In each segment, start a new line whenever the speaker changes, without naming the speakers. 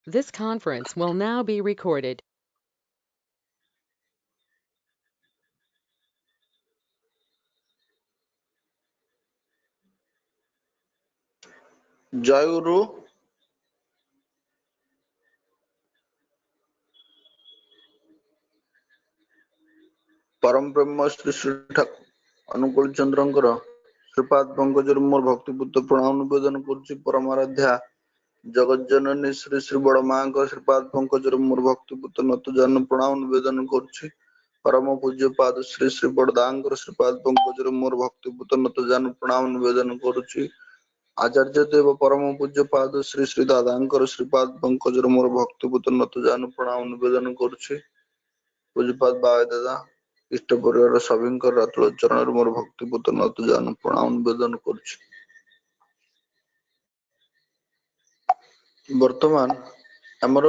This conference will now be recorded.
जय गुरु। परम ब्रह्म श्री श्री अनुकूल चंद्रंकर श्रीपाद पंकजर मोर भक्तिपूत प्रणाम निवेदन करुच्ची। परमाराध्या जगत जननी श्री श्री बड़ माँ श्रीपाद पंकजर मोर भक्तिपूत नत जन प्रणाम निवेदन करुच्ची। परम पूज्य पाद श्री श्री बड़दांकर श्रीपाद पंकजर मोर भक्तिपूत नत जन प्रणाम निवेदन करुच्ची। आचार्य देव परम पूज्य पाद श्री श्री दादांकर श्रीपाद पंकजर मोर भक्तिपूत नत जन प्रणाम निवेदन करुच्ची। पूज्यपाद बाय दादा इष्ट परिवार सभी रातुल चरण मोर भक्तिपूत नत जन प्रणाम निवेदन करुच्ची। वर्तमान आमर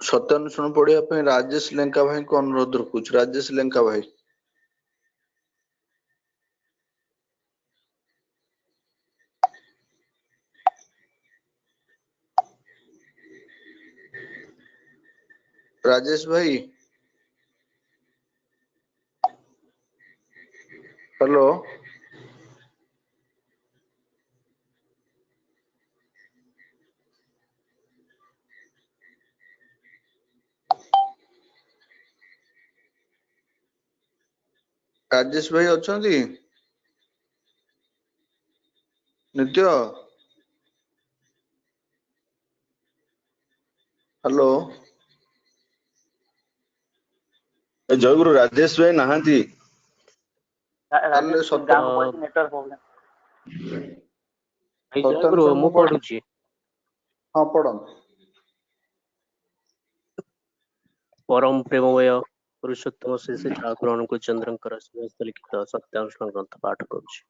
सत्यानुष्ठान पढ़िया राजेश लेंका भाई को अनुरोध रखुच। राजेश लेंका भाई राजेश भाई हेलो राजेश भाई अच्छा नित्य हेलो
जय गुरु राजेश भाई नहांती
ताले सत्य
नेटवर्क प्रॉब्लम
जय गुरु मु पढुची। हां पढन।
परम प्रेममय पुरुषोत्तम श्री श्री ठाकुर अनुकूल चंद्रंकर लिखित सत्यानुष्ठान ग्रंथ पाठ करुछि।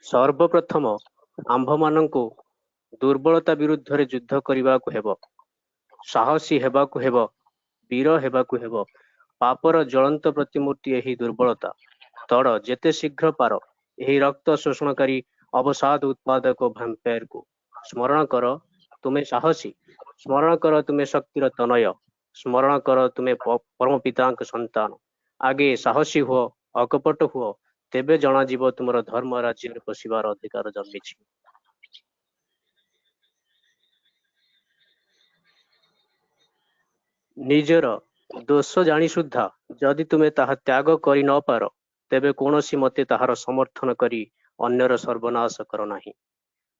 सर्वप्रथम आंभ मानंकु दुर्बलता विरुद्ध रे युद्ध करिबाकु हेबो, साहसी हेबाकु हेबो, वीर हेबाकु हेबो। पापर ज्वलंत प्रतिमूर्ति एही दुर्बलता तड़ जेते शीघ्र पार एही रक्त शोषणकारी अवसाद उत्पादक भैंपेयर को स्मरण कर तुमे साहसी, स्मरण कर तुमे शक्तिर तनय, स्मरण कर तुमे परम पितांक संतान। आगे साहसी हुओ, अकपट हुओ, तेबे जना जीव तुमर धर्म राज्य रे पशिबार अधिकार जन्मिछि। निजर दोष जानी सुद्धा जदि तुमे ताहा त्याग करि न पार तेबे कोनोसी मते ताहार समर्थन करी अन्यर सर्वनाश कर नाही।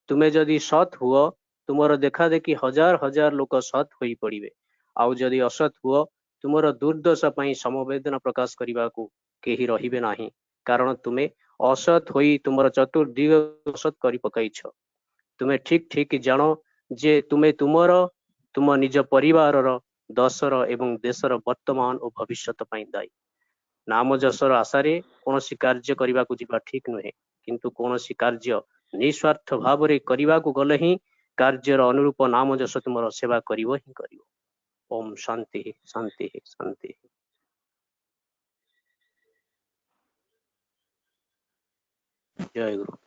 तुमे जदि सत हुओ तुमर देखा देखी हजार हजार लोक सत होई पड़िबे, आउ जदि असत हुओ तुमर दुर्दशा पई समवेदना प्रकाश करिबाकू केही रहिबे नाही, कारण तुमे असत होई तुमर चतुर्दिग असत करि पकाइछ। तुमे ठीक ठीक जानो जे तुमे तुमर तुम निज परिवारर दशर एवं देशर वर्तमान और भविष्यत पई दायी। नाम जसर आशारे कोनोसी कार्य करिबाकू जिबा ठीक नुहे, किंतु कोनोसी कार्य निस्वार्थ भाव रे करिबाकू गले ही कार्यर अनुरूप नाम जस तुमर सेवा करिवो ही करिवो। ओम शांति शांति शांति। जय गुरु।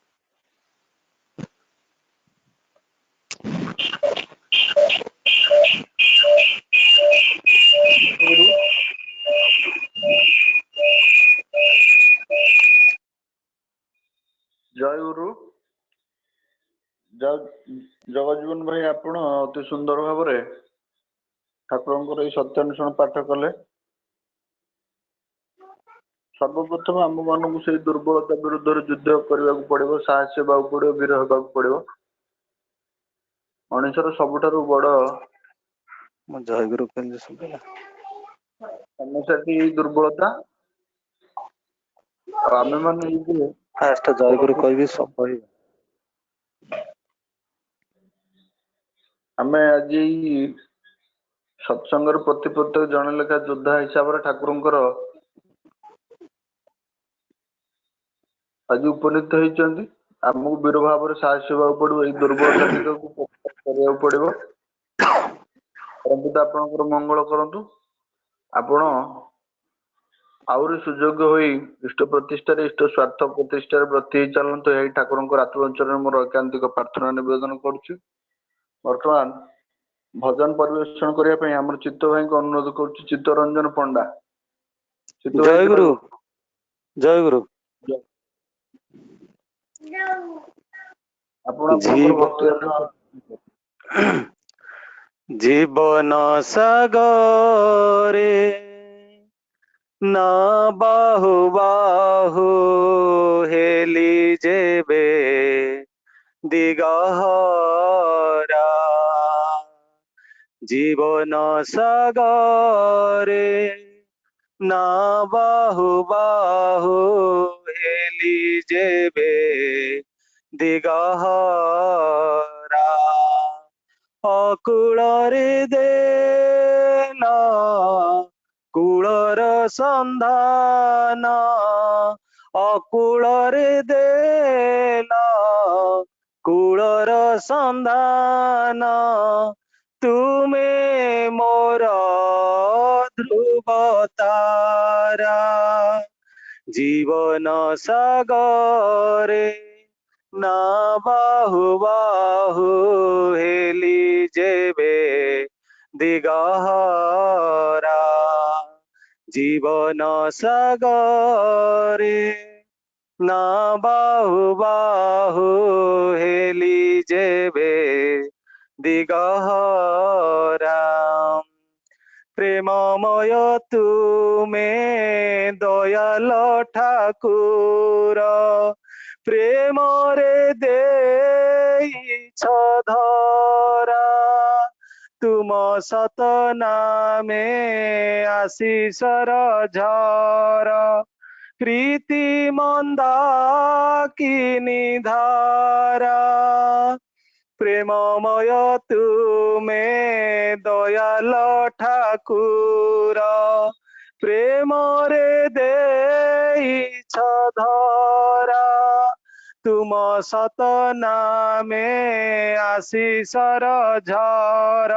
जय गुरु। जगजीवन भाई आपण अति सुंदर भाव ठाकुर सत्यानुष्ठान पाठ कले। सर्वप्रथम आम मान से दुर्बलता विरुद्ध युद्ध करने को पड़ो, साहस होगा पड़ो, वीर होगा पड़ो। मनुष्यर सबुठारु बड़
जय गुरु
समस्या दुर्बलता। आमे माने
फास्ट जय गुरु कहबी सब
आमे आज सत्संगर प्रति प्रत्येक जन लेखा योद्धा हिसाब से ठाकुर आज उपनीत होती। आमको वीर भाव में साहस होगा पड़ो, दुर्बलता टी को पड़ो। परमपिता आपणकर मंगल करंतु। आपण ଆହୁରି ସୁଯୋଗ୍ୟ ହୋଇ ଇଷ୍ଟ ପ୍ରତିଷ୍ଠାରେ ଇଷ୍ଟ ସ୍ୱାର୍ଥ ପ୍ରତିଷ୍ଠାରେ ବ୍ରତୀ ହେଇ ଚାଲନ୍ତୁ। ଏହି ଠାକୁରଙ୍କର ଆତ୍ମଚରଣରେ ମୋର ଏକାନ୍ତିକ ପ୍ରାର୍ଥନା ନିବେଦନ କରୁଛି। ବର୍ତ୍ତମାନ ଭଜନ ପରିବେଷଣ କରିବା ପାଇଁ ଆମର ଚିତ୍ତ ଭାଇଙ୍କୁ ଅନୁରୋଧ କରୁଛି। ଚିତ୍ତରଞ୍ଜନ ପଣ୍ଡା, ଚିତ୍ତ ଭାଇ
ଜୟ ଗୁରୁ, ଜୟ ଗୁରୁ।
ଆପଣ ଆପଣଙ୍କର ଭକ୍ତି
ଜୀବନ ସାଗରେ ନା ବାହୁ ବାହୁ ହେଲି ଯେବେ ଦିଗହରା, জীবন সাগরে না বাহু বাহু হেলি যেবে দিগহরা, অকুଳରେ ଦେଲ କୂଳର ସନ୍ଧାନ, ଅକୁଳରେ ଦେଲ କୂଳର ସନ୍ଧାନ, ତୁମେ ମୋର ଧ୍ରୁବ ତାରା, জীবন সাগরে না বাহু বাহু হেলি যেবে দিগহরা, জীবন সাগরে না বাহু বাহু হেলি যেবে দিগহরা, প্রেমময় তুমে দয়াল ঠাকুর, প্রেমরে ଦେଇଛ ধরা, তুম সত নামে আশিসর ঝর, প্রীতি মন্দাকিনী ধারা, প্রেমময় তুমে দয়াল ঠাকুর, প্রেমরে ଦେଇଛ ধরা, তুম সত নামে আশিসর ঝর,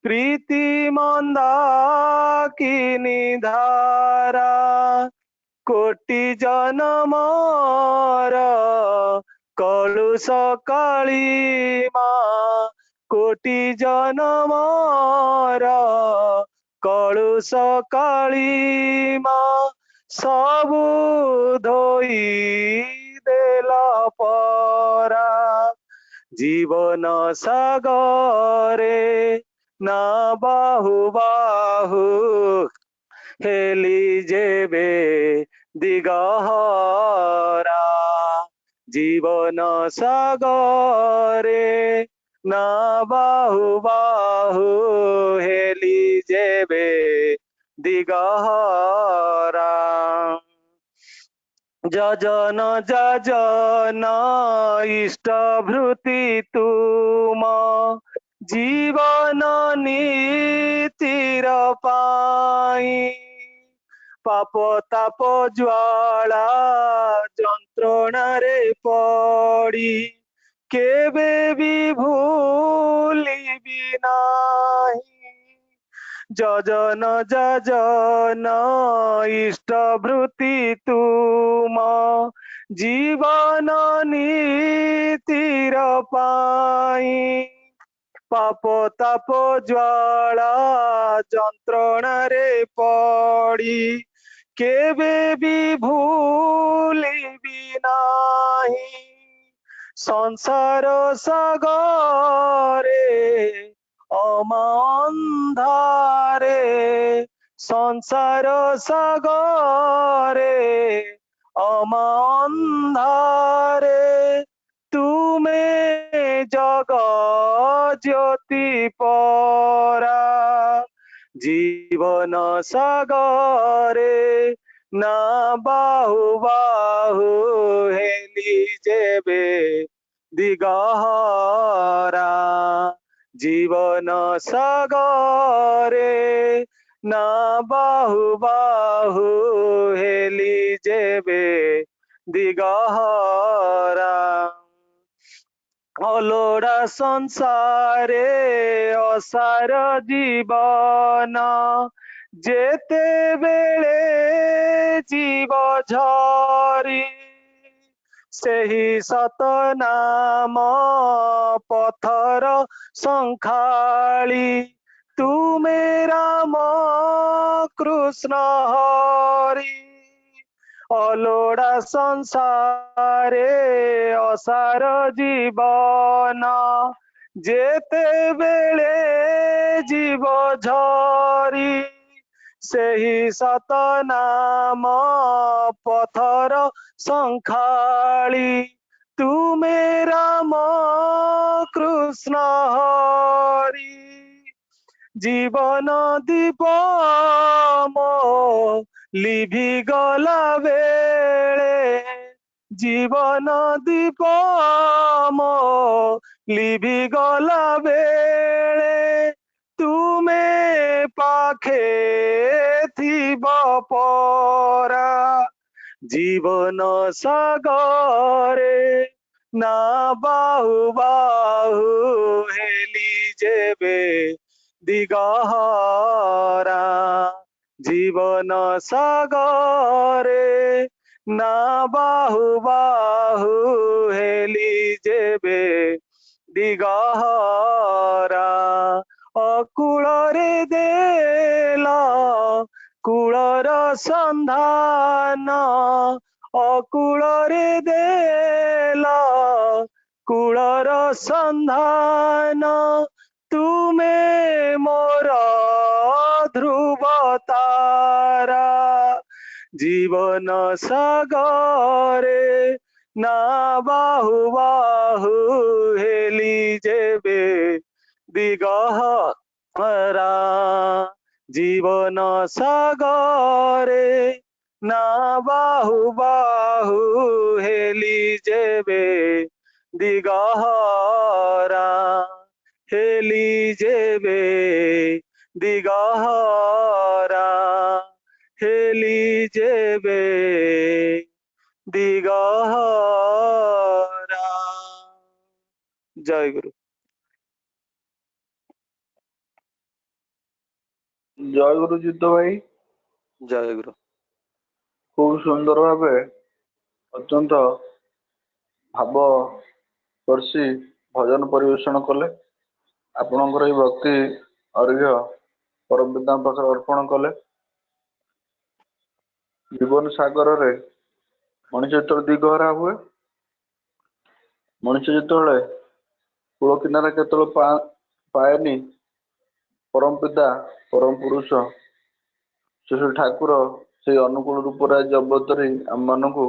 প্রীতি মন্দাকিনী ধারা, কোটি জনমর কলুষ কালিমা, কোটি জনমর কলুষ কালিমা, ସବୁ ধୋଇ ଦେଲ ପରା, জীবন সাগরে না বাহু বাহু হেলি যেবে দিগহরা, জীবন সাগরে না বাহু বাহু হেলি যেবে দিগহরা, যজন যজন ইষ্ট ভৃতি তুম, জীবন নীতির পাই, পাপ তাপ জ্বালা যন্ত্রণারে পড়ি, কেবে বি ভুলিবি নাহি, যজন যজন ইষ্ট ভৃতি তুম, জীবন নীতির পাই, পাপ তাপ জ্বালা যন্ত্রণারে পড়ি, কেবে বি ভুলিবি নাহি, সংসার সাগরে অমান্ধারে, সংসার সাগরে অমান্ধারে, তুমে জগজ্যোতি পরা, জীবন সাগরে না বাহু বাহু হেলি যেবে দিগহরা, জীবন সাগরে না বাহু বাহু হেলি যেবে দিগহরা, অলোড়া সংসারে অসার জীবন, ଯେତେବେଳେ ଜୀବ ଝରି ସେହି ସତ ନାମ ପଥର ସଂଖାଳି ତୁମେ ରାମ କୃଷ୍ଣ ହରି ଅଲୋଡ଼ା ସଂସାରେ ଅସାର ଜୀବନ ଯେତେବେଳେ ଜୀବ ଝରି ସେହି ସତ ନାମ ପଥର ସଂଖାଳି ତୁମେ ରାମ କୃଷ୍ଣ ହରି ଜୀବନ ଦୀପ ମୋ ଲିଭି ଗଲା ବେଳେ ଜୀବନ ଦୀପ ମୋ ଲିଭି ଗଲା ବେଳେ ତୁମେ ପାଖେ ଥିବ ପରା ଜୀବନ ସାଗରେ ନା ବାହୁ ବାହୁ ହେଲି ଯେବେ ଦିଗହରା ଜୀବନ ସାଗରେ ନା ବାହୁ ବାହୁ ହେଲି ଯେବେ ଦିଗହରା ଅକୂଳରେ ଦେଲା କୂଳର ସନ୍ଧାନ ଅକୂଳରେ ଦେଲା କୂଳର ସନ୍ଧାନ ତୁମେ ମୋର ଧ୍ରୁବ ତାରା ଜୀବନ ସାଗରେ ନା ବାହୁ ବାହୁ ହେଲି ଯେବେ ଦିଗହରା ଜୀବନ ସାଗରେ ନା ବାହୁ ବାହୁ ହେଲି ଯେବେ ଦିଗହରା ହେଲି ଯେବେ ଦିଗହରା ହେଲି ଯେବେ ଦିଗହରା ଜୟ ଗୁରୁ
ଜୟ ଗୁରୁ ଜିତ ଭାଇ
ଜୟ ଗୁରୁ
ଖୁବ ସୁନ୍ଦର ଭାବେ ଅତ୍ୟନ୍ତ ଭାବ ସ୍ପର୍ଶୀ ଭଜନ ପରିବେଷଣ କଲେ। ଆପଣଙ୍କର ଏଇ ଭକ୍ତି ଅର୍ଘ୍ୟ ପରମ ପିତାଙ୍କ ପାଖରେ ଅର୍ପଣ କଲେ। ଜୀବନ ସାଗରରେ ମଣିଷ ଯେତେବେଳେ ଦିଗହରା ହୁଏ, ମଣିଷ ଯେତେବେଳେ କୂଳ କିନାରା କେତେବେଳେ ପାଏନି, ପରମ ପିତା ପରମ ପୁରୁଷ ଶ୍ରୀ ଠାକୁର ସେଇ ଅନୁକୂଳ ରୂପରେ ଆଜି ଅବତରି ଆମମାନଙ୍କୁ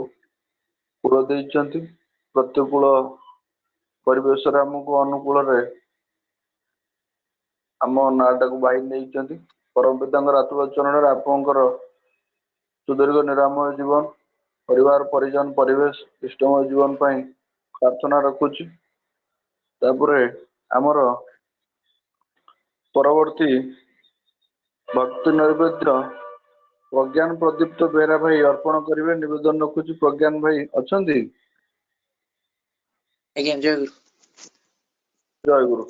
କୂଳ ଦେଇଛନ୍ତି। ପ୍ରତିକୂଳ ପରିବେଶରେ ଆମକୁ ଅନୁକୂଳରେ ଆମ ନାଁଟାକୁ ବାହି ନେଇଛନ୍ତି। ପରମ ପିତାଙ୍କର ଆଶୀର୍ବାଦ ଚରଣରେ ଆପଣଙ୍କର ସୁଦୀର୍ଘ ନିରାମୟ ଜୀବନ, ପରିବାର ପରିଜନ ପରିବେଶ ଇଷ୍ଟମୟ ଜୀବନ ପାଇଁ ପ୍ରାର୍ଥନା ରଖୁଛି। ତାପରେ ଆମର ପରବର୍ତ୍ତୀ ଭକ୍ତି ନୈବେଦ୍ୟ ପ୍ରଜ୍ଞାନ ପ୍ରଦୀପ୍ତ ବେହେରା ଭାଇ ଅର୍ପଣ କରିବେ। ନିବେଦନ ରଖୁଛି। ପ୍ରଜ୍ଞାନ ଭାଇ ଅଛନ୍ତି?
ଆଜ୍ଞା ଜୟ ଗୁରୁ।
ଜୟ ଗୁରୁ।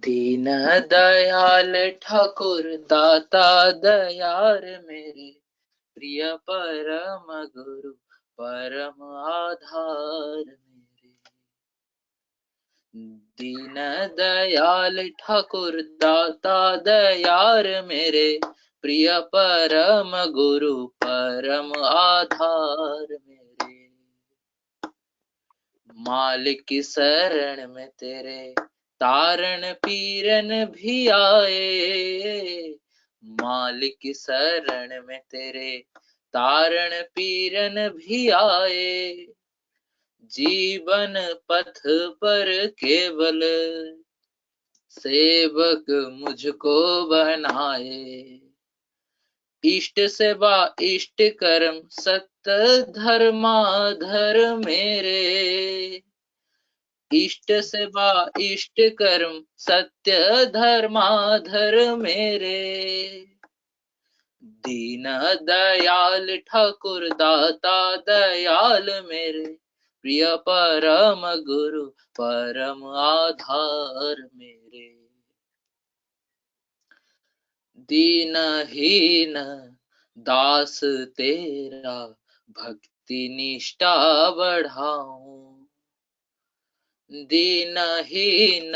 दीन दयाल ठाकुर दाता दयार मेरे प्रिय परम गुरु परम आधार मेरे। दीन दयाल ठाकुर दाता दयार मेरे प्रिय परम गुरु परम आधार मेरे। मालिक की शरण में तेरे तारण पीरन भी आए, मालिक की शरण में तेरे तारण पीरन भी आए। जीवन पथ पर केवल सेवक मुझको बनाए। इष्ट सेवा इष्ट कर्म सत्य धर्माधर मेरे। इष्ट सेवा इष्ट कर्म सत्य धर्माधर मेरे। दीन दयाल ठाकुर दाता दयाल मेरे प्रिय परम गुरु परम आधार मेरे। दीनहीन दास तेरा भक्ति निष्ठा बढ़ाऊं। दीनहीन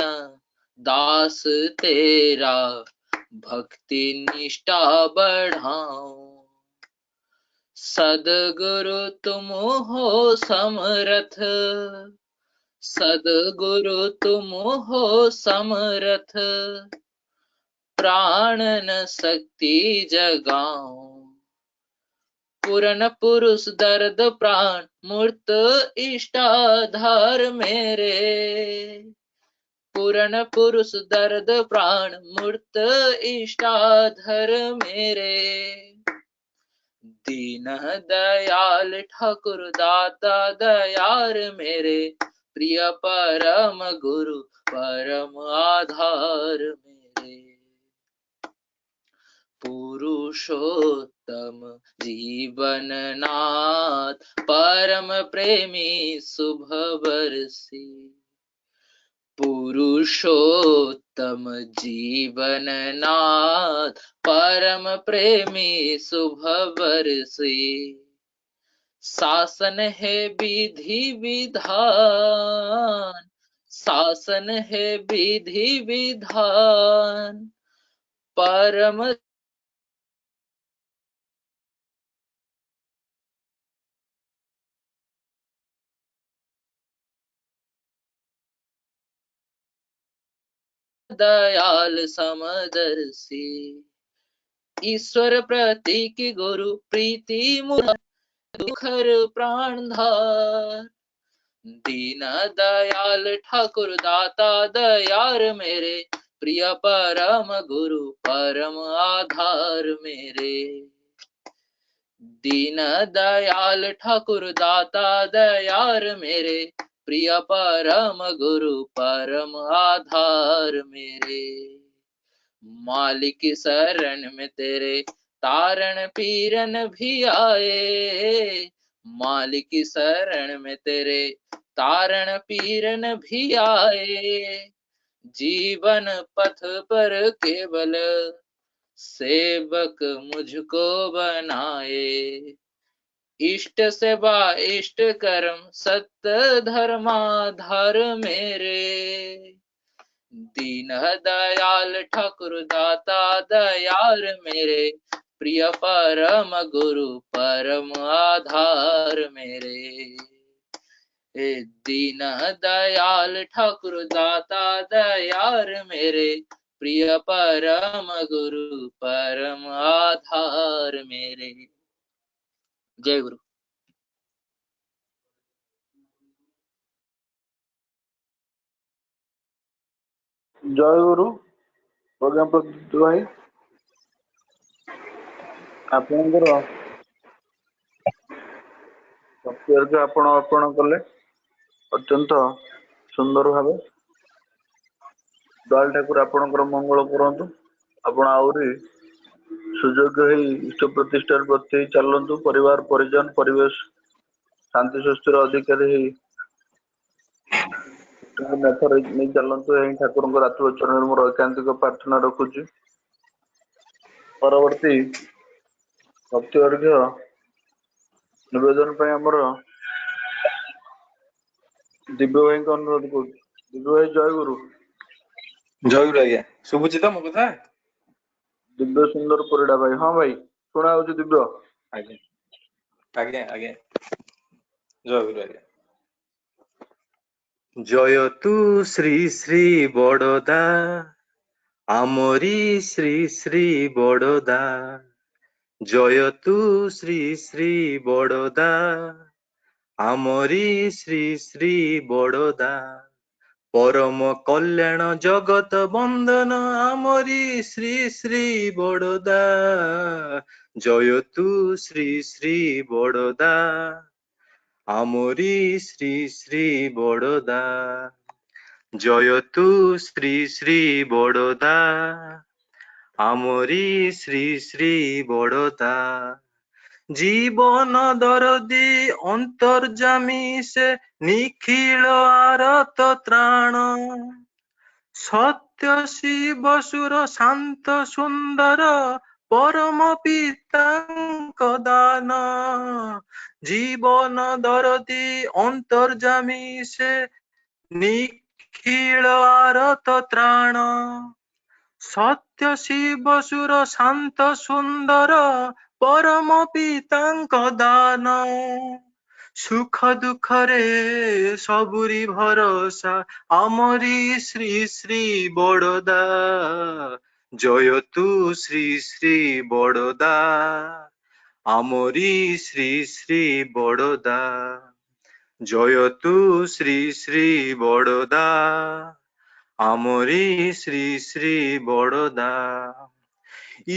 दास तेरा भक्ति निष्ठा बढ़ाऊं। सदगुरु तुम हो समर्थ, सदगुरु तुम हो समर्थ, प्राणन शक्ति जगाऊं। पूर्ण पुरुष दर्द प्राण मूर्त इष्टाधार मेरे। पूर्ण पुरुष दर्द प्राण मूर्त इष्टाधर मेरे। दीन दयाल ठाकुर दाता दयार मेरे। प्रिय परम गुरु परम आधार मेरे। पुरुषोत्तम जीवन नाथ परम प्रेमी शुभ बरसी। पुरुषोत्तम जीवन नाथ परम प्रेमी शुभ बरसी। शासन है विधि विधान, शासन है विधि विधान, परम दयाल समदर्शी। ईश्वर प्रतीक गुरु प्रीति दुखर प्राणधार। दीन दयाल ठाकुर दाता दयार मेरे। प्रिय परम गुरु परम आधार मेरे। दीन दयाल ठाकुर दाता दयार मेरे। प्रिय परम गुरु परम आधार मेरे। मालिक शरण में तेरे तारण पीरन भी आए। मालिक शरण में तेरे तारण पीरन भी आए। जीवन पथ पर केवल सेवक मुझको बनाए। इष्ट सेवा इष्ट कर्म सत्य धर्माधार मेरे। दीन दयाल ठाकुर दाता दयाल मेरे। प्रिय परम गुरु परम आधार मेरे। दीन दयाल ठाकुर दाता दयाल मेरे। प्रिय परम गुरु परम आधार मेरे। जय गुरु।
ଜୟ ଗୁରୁ। ପ୍ରଜ୍ଞାପ୍ରଦୀପ୍ତ ଭାଇ, ଆପଣଙ୍କର ସତ୍ୟକୁ ଆପଣ ଅର୍ପଣ କଲେ ଅତ୍ୟନ୍ତ ସୁନ୍ଦର ଭାବେ। ଦୟାଳ ଠାକୁର ଆପଣଙ୍କର ମଙ୍ଗଳ କରନ୍ତୁ। ଆପଣ ଆହୁରି ସୁଯୋଗ୍ୟ ହେଇ ଇଷ୍ଟ ପ୍ରତିଷ୍ଠାର ପ୍ରତି ଚାଲନ୍ତୁ। ପରିବାର ପରିଜନ ପରିବେଶ ଶାନ୍ତି ସୁସ୍ଥିର ଅଧିକାରୀ ହେଇ ନେଇ ଚାଲନ୍ତୁ। ଏହି ଠାକୁରଙ୍କ ରାତ୍ରି ଚରଣରେ ମୋର ଏକାନ୍ତିକ ପ୍ରାର୍ଥନା ରଖୁଛି। ପରବର୍ତ୍ତୀ ଭକ୍ତି ଅର୍ଘ୍ୟ ନିବେଦନ ପାଇଁ ଆମର ଦିବ୍ୟ ଭାଇଙ୍କ ଅନୁରୋଧ କରୁଛି। ଦିବ୍ୟ ଭାଇ ଜୟ ଗୁରୁ।
ଜୟ ଗୁରୁ ଆଜ୍ଞା। ଶୁଭୁଛି ତ ମୋ କଥା?
ଦିବ୍ୟ ସୁନ୍ଦର ପରିଡ଼ା ଭାଇ। ହଁ ଭାଇ ଶୁଣା ହଉଛି ଦିବ୍ୟ।
ଆଜ୍ଞା ଆଜ୍ଞା ଆଜ୍ଞା। ଜୟ ଗୁରୁ ଆଜ୍ଞା। ଜୟ ତୁ ଶ୍ରୀ ଶ୍ରୀ ବଡ଼ଦା ଆମରି ଶ୍ରୀ ଶ୍ରୀ ବଡ଼ଦା। ଜୟ ତୁ ଶ୍ରୀ ଶ୍ରୀ ବଡ଼ଦା ଆମରି ଶ୍ରୀ ଶ୍ରୀ ବଡ଼ଦା। ପରମ କଲ୍ୟାଣ ଜଗତ ବନ୍ଦନ ଆମରି ଶ୍ରୀ ଶ୍ରୀ ବଡ଼ଦା। ଜୟ ତୁ ଶ୍ରୀ ଶ୍ରୀ ବଡ଼ଦା ଆମରି ଶ୍ରୀ ଶ୍ରୀ ବଡ଼ଦା। ଜୟ ତୁ ଶ୍ରୀ ଶ୍ରୀ ବଡ଼ଦା ଆମରି ଶ୍ରୀ ଶ୍ରୀ ବଡ଼ଦା।
জীবন দরদি অন্তর্যামী সে নিখিল আরত ত্রাণ সত্য শিব সুর শান্ত সুন্দর পরম পিতাঙ্ক দান জীবন দরদি অন্তর্যামী সে নিখিল আরত ত্রাণ সত্য শিব সুর শান্ত সুন্দর পরম পিতাঙ্ক দান সুখ দুঃখরে সবুরি ভরসা আমরি শ্রী শ্রী বড়দা জয় তু শ্রী শ্রী বড়দা আমরি শ্রী শ্রী বড়দা জয় তু শ্রী শ্রী বড়দা আমরি শ্রী শ্রী বড়দা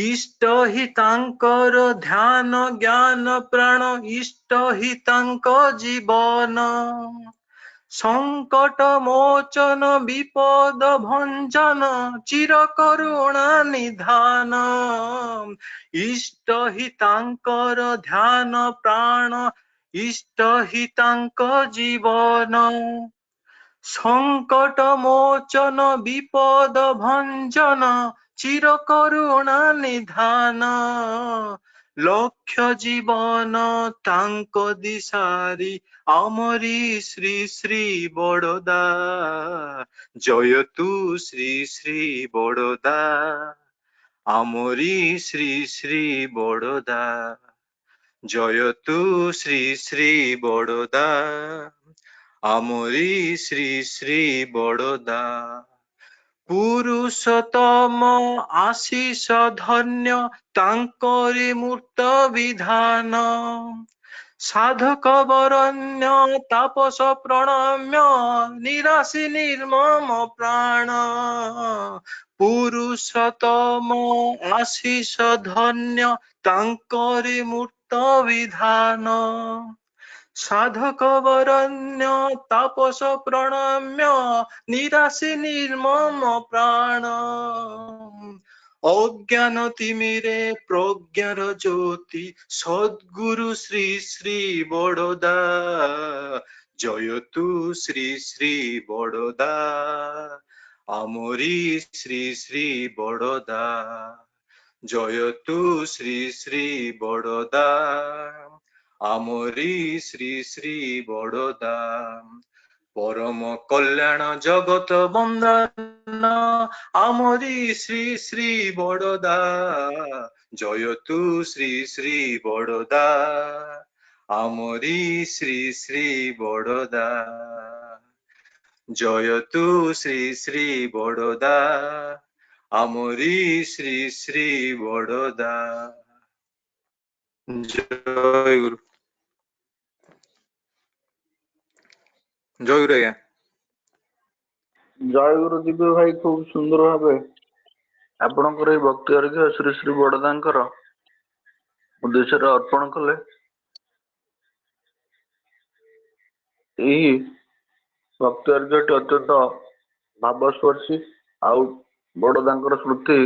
ইষ্ট হি তাঙ্কর ধ্যান জ্ঞান প্রাণ ইষ্ট হি তাঙ্ক জীবন সংকট মোচন বিপদ ভঞ্জন চির করুণা নিধান ইষ্ট হি তাঙ্কর ধ্যান প্রাণ ইষ্ট হি তাঙ্ক জীবন সংকট মোচন বিপদ ভঞ্জন চির করুণা নিধান লক্ষ্য জীবন তাঙ্ক দিশারি আমরি শ্রী শ্রী বড়দা জয় তু শ্রী শ্রী বড়দা আমরি শ্রী শ্রী বড়দা জয় তু শ্রী শ্রী বড়দা আমরি শ্রী শ্রী বড়দা পুরুষোত্তম আশিষ ধন্য তাঙ্করি মূর্ত বিধান সাধক বরণ্য তাপস প্রণম্য নিরাশী নির্মম প্রাণ পুরুষোত্তম আশিষ ধন্য তাঙ্করি মূর্ত বিধান সাধক বরণ্য তাপস প্রণম্য নিরাশী নির্মম প্রাণ অজ্ঞান তিমিরে প্রজ্ঞার জ্যোতি সদ্গুরু শ্রী শ্রী বড়দা জয় তু শ্রী শ্রী বড়দা আমরি শ্রী শ্রী বড়দা জয় তু শ্রী শ্রী বড়দা আমরি শ্রী শ্রী বড়দা পরম কল্যাণ জগত বন্দন আমরি শ্রী শ্রী বড়দা জয় তু শ্রী শ্রী বড়দা আমরি শ্রী শ্রী বড়দা জয় তু শ্রী শ্রী বড়দা আমরি শ্রী শ্রী বড়দা জয় গুরু জয় গুরু আଜ୍ଞା
ଜୟ ଗୁରୁ ଦିବ୍ୟ ଭାଇ ଖୁବ ସୁନ୍ଦର ଭାବେ ଆପଣଙ୍କର ଏଇ ଭକ୍ତି ଅର୍ଘ୍ୟ ଶ୍ରୀ ଶ୍ରୀ ବଡଦାଙ୍କର ଉଦ୍ଦେଶ୍ୟରେ ଅର୍ପଣ କଲେ। ଏହି ଭକ୍ତି ଅର୍ଘ୍ୟଟି ଅତ୍ୟନ୍ତ ଭାବସ୍ପର୍ଶୀ ଆଉ ବଡଦାଙ୍କର ସ୍ମୃତି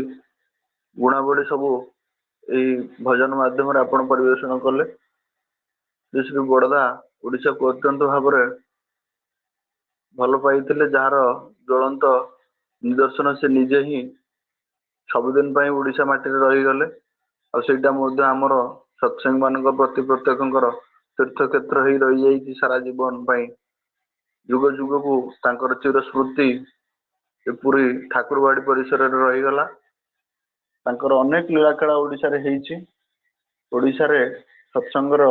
ଗୁଣାବଳୀ ସବୁ ଏଇ ଭଜନ ମାଧ୍ୟମରେ ଆପଣ ପରିବେଷଣ କଲେ। ଶ୍ରୀ ଶ୍ରୀ ବଡଦା ଓଡିଶାକୁ ଅତ୍ୟନ୍ତ ଭାବରେ ଭଲ ପାଇଥିଲେ, ଯାହାର ଜ୍ୱଳନ୍ତ ନିଦର୍ଶନ ସେ ନିଜେ ହିଁ ସବୁଦିନ ପାଇଁ ଓଡିଶା ମାଟିରେ ରହିଗଲେ। ଆଉ ସେଇଟା ମଧ୍ୟ ଆମର ସତ୍ସଙ୍ଗ ମାନଙ୍କ ପ୍ରତି ପ୍ରତ୍ୟେକଙ୍କର ତୀର୍ଥକ୍ଷେତ୍ର ହେଇ ରହିଯାଇଛି ସାରା ଜୀବନ ପାଇଁ। ଯୁଗ ଯୁଗକୁ ତାଙ୍କର ଚିର ସ୍ମୃତି ପୁରୀ ଠାକୁରବାଡି ପରିସରରେ ରହିଗଲା। ତାଙ୍କର ଅନେକ ଲୀଳାଖେଳା ଓଡିଶାରେ ହେଇଛି। ଓଡିଶାରେ ସତ୍ସଙ୍ଗର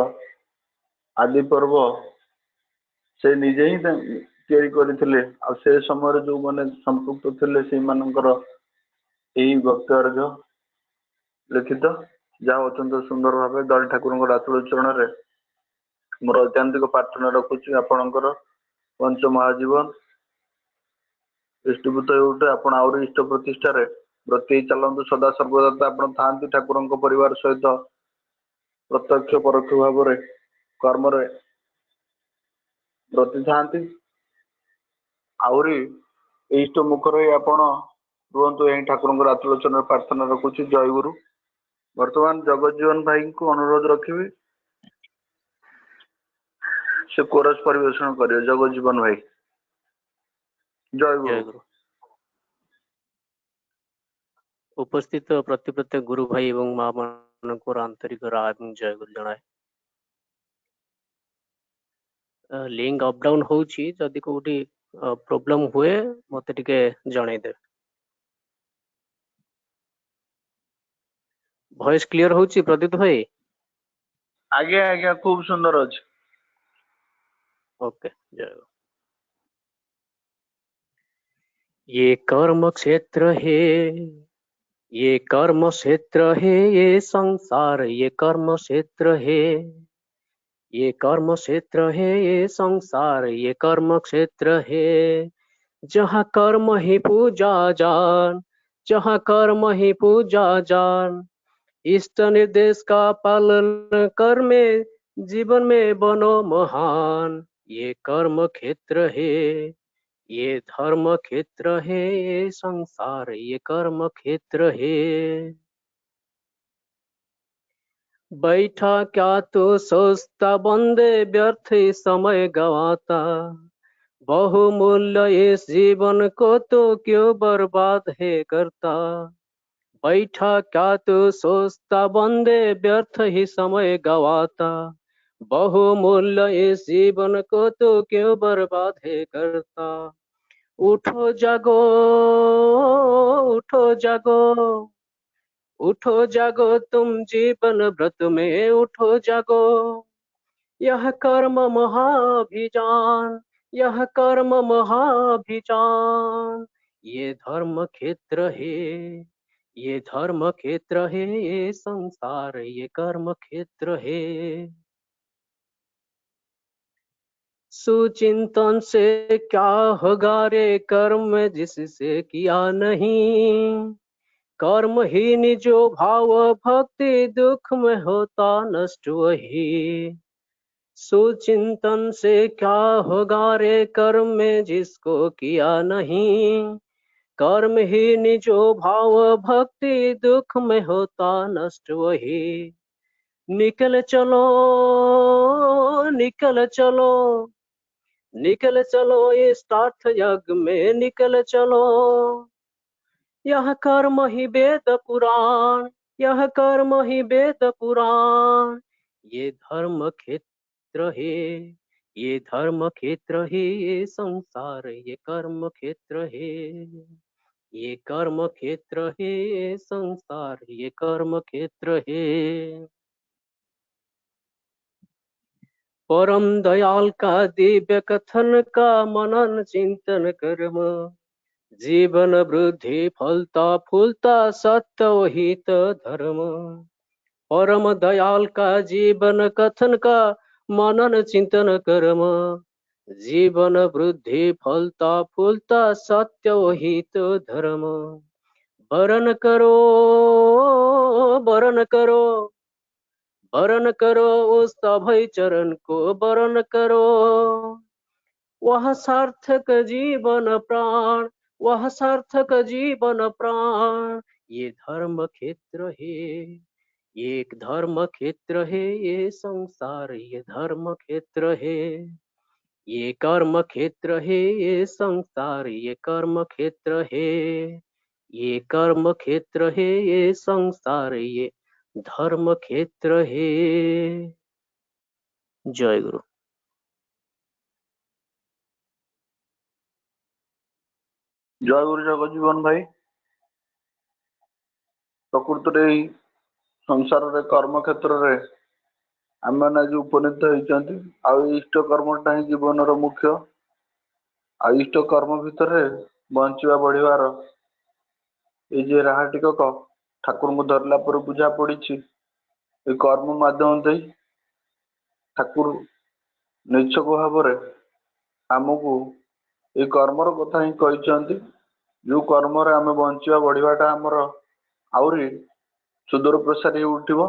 ଆଦି ପର୍ବ ସେ ନିଜେ ହିଁ ତିଆରି କରିଥିଲେ। ଆଉ ସେ ସମୟରେ ଯୋଉମାନେ ସମ୍ପୃକ୍ତ ଥିଲେ ସେଇମାନଙ୍କର ଏହି ଭକ୍ତି ଅର୍ଘ୍ୟ ଲିଖିତ, ଯାହା ଅତ୍ୟନ୍ତ ସୁନ୍ଦର ଭାବେ ଦଳି ଠାକୁରଙ୍କ ରାତୁଳ ଚରଣରେ ମୋର ଐକାନ୍ତିକ ପ୍ରାର୍ଥନା ରଖୁଛି ଆପଣଙ୍କର ପଞ୍ଚ ମହାଜୀବନ ଇଷ୍ଟଭୂତ ହେଉଟେ। ଆପଣ ଆହୁରି ଇଷ୍ଟ ପ୍ରତିଷ୍ଠାରେ ବ୍ରତି ଚାଲନ୍ତୁ। ସଦା ସର୍ବଦା ଆପଣ ଥାଆନ୍ତି ଠାକୁରଙ୍କ ପରିବାର ସହିତ ପ୍ରତ୍ୟକ୍ଷ ପରୋକ୍ଷ ଭାବରେ କର୍ମରେ ବ୍ରତି ଥାଆନ୍ତି। ଆହୁରି ଇଷ୍ଟ ମୁଖରେ ଆପଣ ରୁହନ୍ତୁ, ଏହି ଠାକୁରଙ୍କର ଆତ୍ମଲୋଚନରେ ପ୍ରାର୍ଥନା ରଖୁଛି। ଜୟ ଗୁରୁ। ବର୍ତ୍ତମାନ ଜଗଜ୍ଜୀବନ ଭାଇଙ୍କୁ ଅନୁରୋଧ ରଖିବି से कोरस परिवेषण करिए जगजीवन भाई। जय गुरु।
जय गुरु। उपस्थित प्रत्येक गुरु भाई एवं माँ ମାନଙ୍କର ଆନ୍ତରିକ ରାୟ ଏବଂ ଜୟ ଗୁରୁ ଜଣାଏ। ଲିଙ୍କ ଅପ ଡାଉନ ହଉଛି, ଯଦି କୋଉଠି ପ୍ରୋବ୍ଲେମ ହୁଏ ମତେ ଟିକେ ଜଣେଇଦେବେ। ଭଏସ କ୍ଲିୟର ହଉଛି ପ୍ରଦୀପ ଭାଇ?
आज्ञा आज्ञा खूब सुंदर अच्छे।
ओके जय गुरु। ये कर्म क्षेत्र है, ये कर्म क्षेत्र है, ये संसार ये कर्म क्षेत्र है, ये कर्म क्षेत्र है, ये संसार ये कर्म क्षेत्र है। जहाँ कर्म ही पूजा जान, जहाँ कर्म ही पूजा जान, इष्ट निर्देश का पालन कर में जीवन में बनो महान। ये कर्म क्षेत्र है, ये धर्म क्षेत्र है, ये संसार ये कर्म क्षेत्र है। बैठा क्या तो सोचता बंदे व्यर्थ समय गवाता, बहुमूल्य इस जीवन को तो क्यों बर्बाद है करता। बैठा क्या तो सोचता बंदे व्यर्थ ही समय गवाता, बहुमूल्य इस जीवन को तो क्यों बर्बाद है करता। उठो जागो, उठो जागो, उठो जागो तुम जीवन व्रत में उठो जागो। यह कर्म महाभिजान, यह कर्म महाभिजान। ये धर्म क्षेत्र है, ये धर्म क्षेत्र है, ये संसार ये कर्म क्षेत्र है। सुचिंतन से क्या होगा रे कर्म जिससे किया नहीं, कर्महीन जो भाव भक्ति दुख में होता नष्ट वही। सुचिंतन से क्या होगा रे कर्म में जिसको किया नहीं, कर्महीन जो भाव भक्ति दुख में होता नष्ट वही। निकल चलो, निकल चलो, निकल चलो इस तार्थ यज्ञ में निकल चलो। यह कर्म ही वेद पुराण, यह कर्म ही वेद पुराण। ये धर्म क्षेत्र है, ये धर्म क्षेत्र है, ये संसार ये कर्म क्षेत्र है। ये कर्म क्षेत्र है, ये संसार ये कर्म क्षेत्र है। परम दयाल का दिव्य कथन का मनन चिंतन कर्म, जीवन वृद्धि फलता फूलता सत्य हित धर्म। परम दयाल का जीवन कथन का मनन चिंतन कर्म, जीवन वृद्धि फलता फूलता सत्य हित धर्म। वरण करो, वरण करो, वरण करो उस अभय चरण को वरण करो। वह सार्थक जीवन प्राण, वह सार्थक जीवन प्राण। ये धर्म क्षेत्र है, ये एक धर्म क्षेत्र है, ये संसार ये धर्म क्षेत्र है। ये कर्म क्षेत्र है, ये संसार ये कर्म क्षेत्र है। ये कर्म क्षेत्र है, ये संसार ये धर्म क्षेत्र है। जय गुरु।
जय गुरु जगजीवन भाई। प्रकृत में संसार रे कर्म क्षेत्र रे आम मैंने आज उपनीत होती इष्ट कर्मटा ही जीवन मुख्य। इष्ट कर्म भितर बंचवा बढ़िवार ये राह टिकक ठाकुर को धरला पर बुझा पड़ी। कर्म माध्यम दे ठाकुर निश्चक भाव आमको ये कर्मर कथा ही कहते, जो कर्म आम बंचवा बढ़िवाटा आमर आहरी सुदूर प्रसारी उठिब।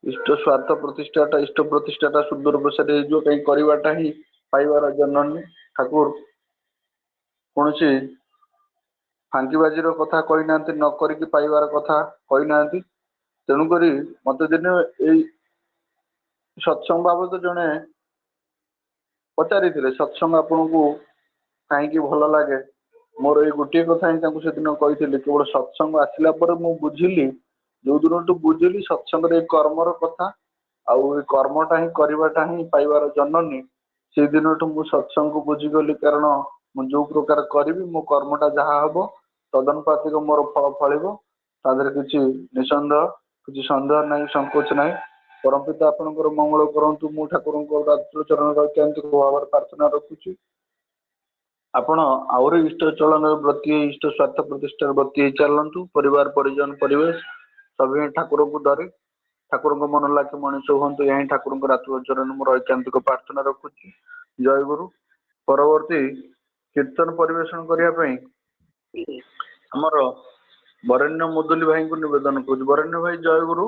इष्ट स्वार्थ प्रतिष्ठाटा इष्ट प्रतिष्ठाटा सुदूर प्रसारी हो कहीं करवाटा ही पाइबार जननी। ठाकुर कौन सी फांकीबाजी कथा कही ना, न करिकी पाइबार कथा कही ना। तेणुक मत दिने यही सत्संग बाबद जड़े पचारिथिले सत्संग आपनको कहीं भल लगे मोर ये गोटे कथा ही से दिन कही केवल सत्संग आसला मु बुझिली जो दिन बुझिली सत्संग कर्मर कथा आउ कर्मटा ही करवाटा ही पाइबार जननी से दिन मु सत्संग को बुझीगली कारण मु जो प्रकार करी मो कर्मटा जहाँ हम तदनुपातिक मोर फल फल किसी निसंदेह किसी सन्देह ना संकोच ना परम पिता आपंकर मंगल करूँ मु ठाकुर चरण भाव प्रार्थना रखुची आपण आहरी इष्ट चलन व्रती इष्ट स्वार्थ प्रतिष्ठा व्रती चलतु परिवार परिजन परिवेश सभी ठाकुर को धरे ठाकुर को मन लागे मनुष्य हूँ यही ठाकुर आत्म चरण मोर ऐकांतिक प्रार्थना रखुची जय गुरु परवर्ती कीर्तन परिवेशन करने आमर बरेण्य मुदुली भाई को निवेदन करुँ बरेण्य भाई जय गुरु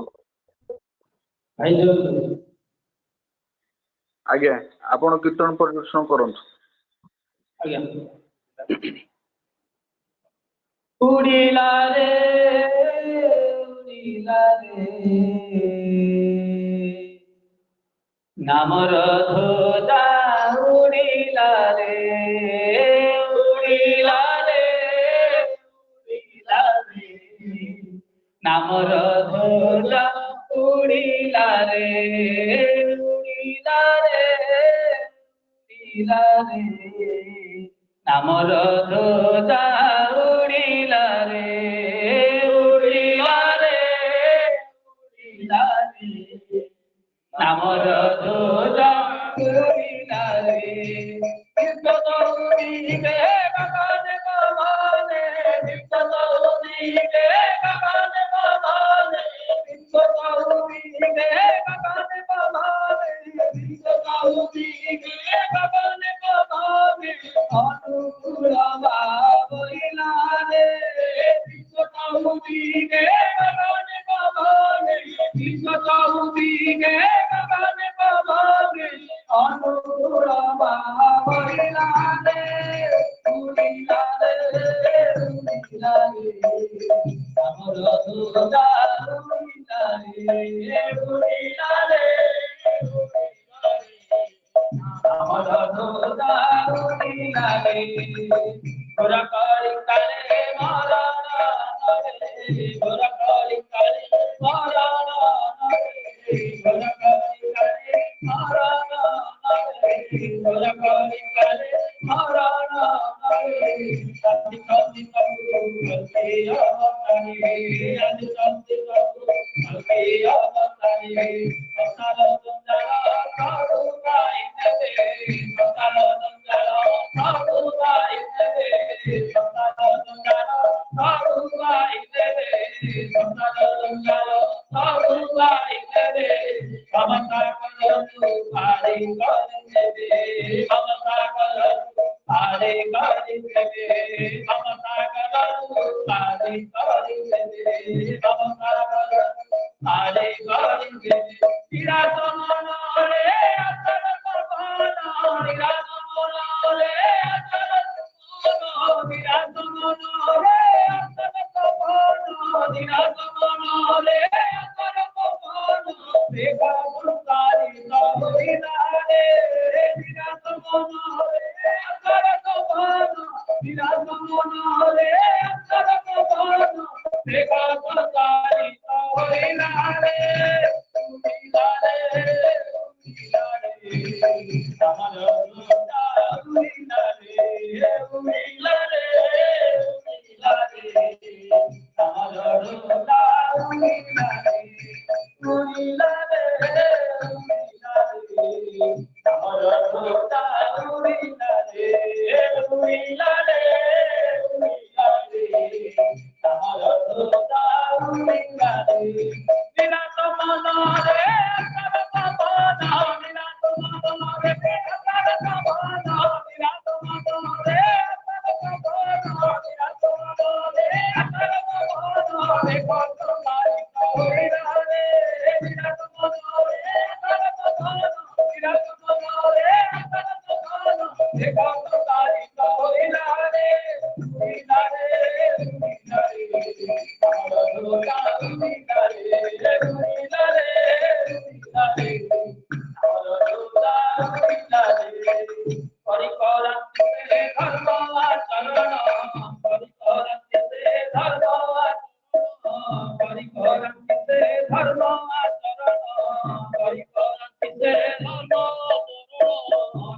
आज्ञा आपण कीर्तन परिवेशन करंतु
उड़ीला रे नामर ध्वजा उड़ीला रे नामर ध्वजा उड़ीला रे नामर ध्वजा उड़ीला रे नामर ध्वजा उड़ीला रे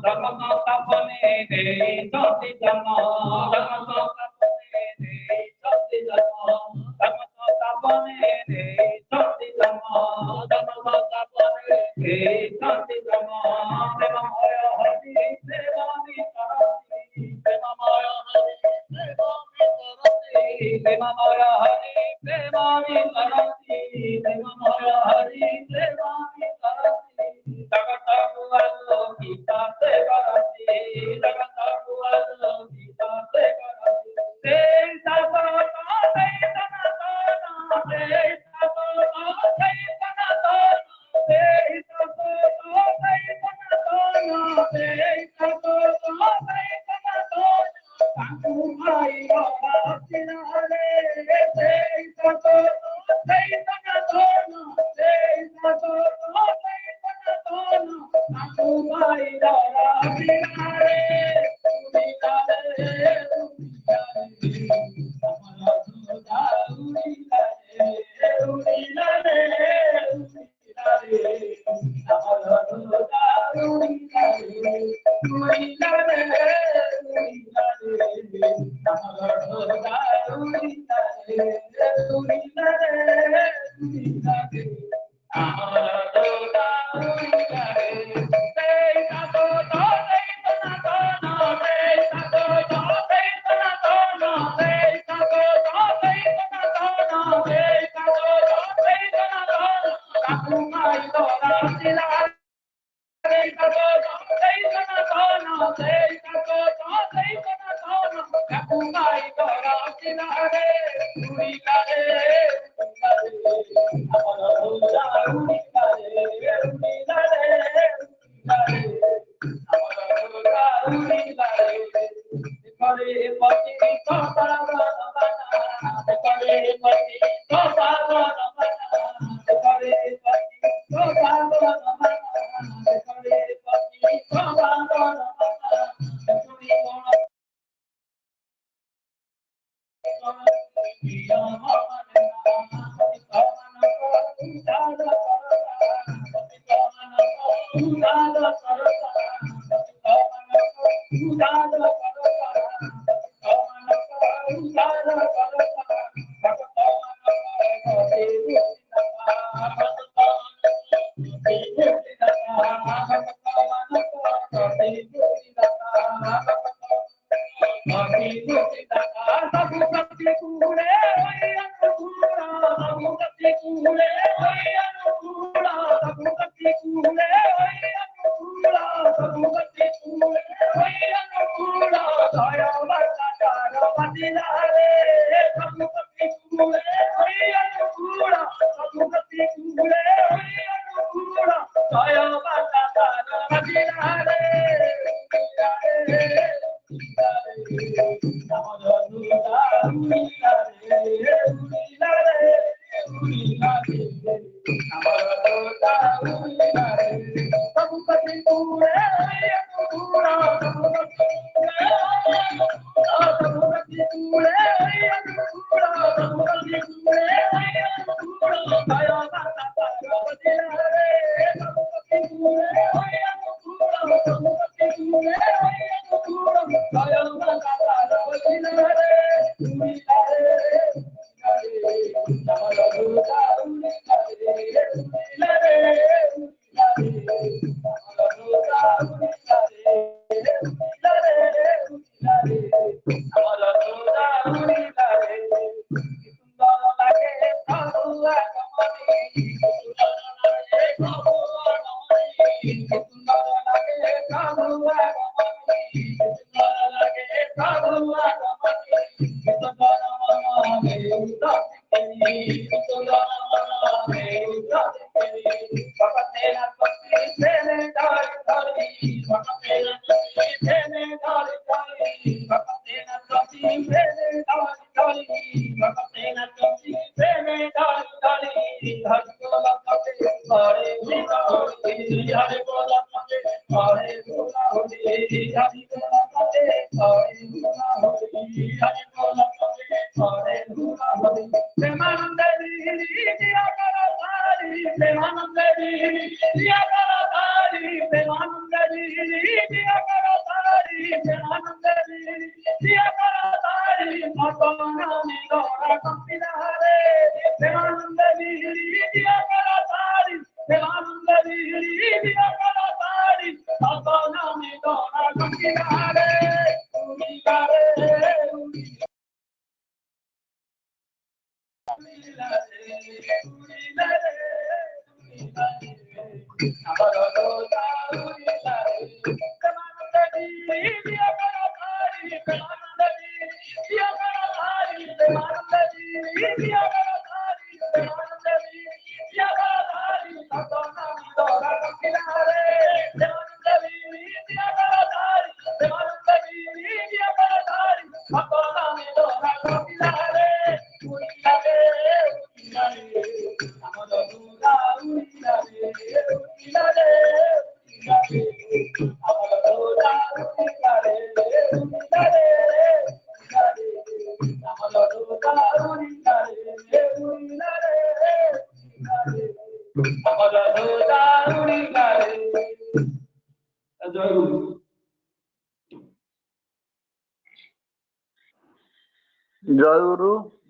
धर्म संस्थापने देशति जन्म धर्म संस्थापने देशति जन्म धर्म संस्थापने देशति जन्म धर्म संस्थापने देशति जन्म प्रेममय हरि प्रेमामि करति प्रेममय हरि प्रेमामि करति प्रेममय हरि प्रेमामि करति प्रेममय हरि प्रेमामि करति जगत गुरु गीता से करति जगत गुरु गीता से करति ते सतो ते सनातन ते सतो ते सनातन ते सतो ते सनातन ते सतो ते सनातन ताकू भाई बाबा सिनारे ते सतो ते सनातन ते सतो ते सनातन ताकू भाई बाबा सिनारे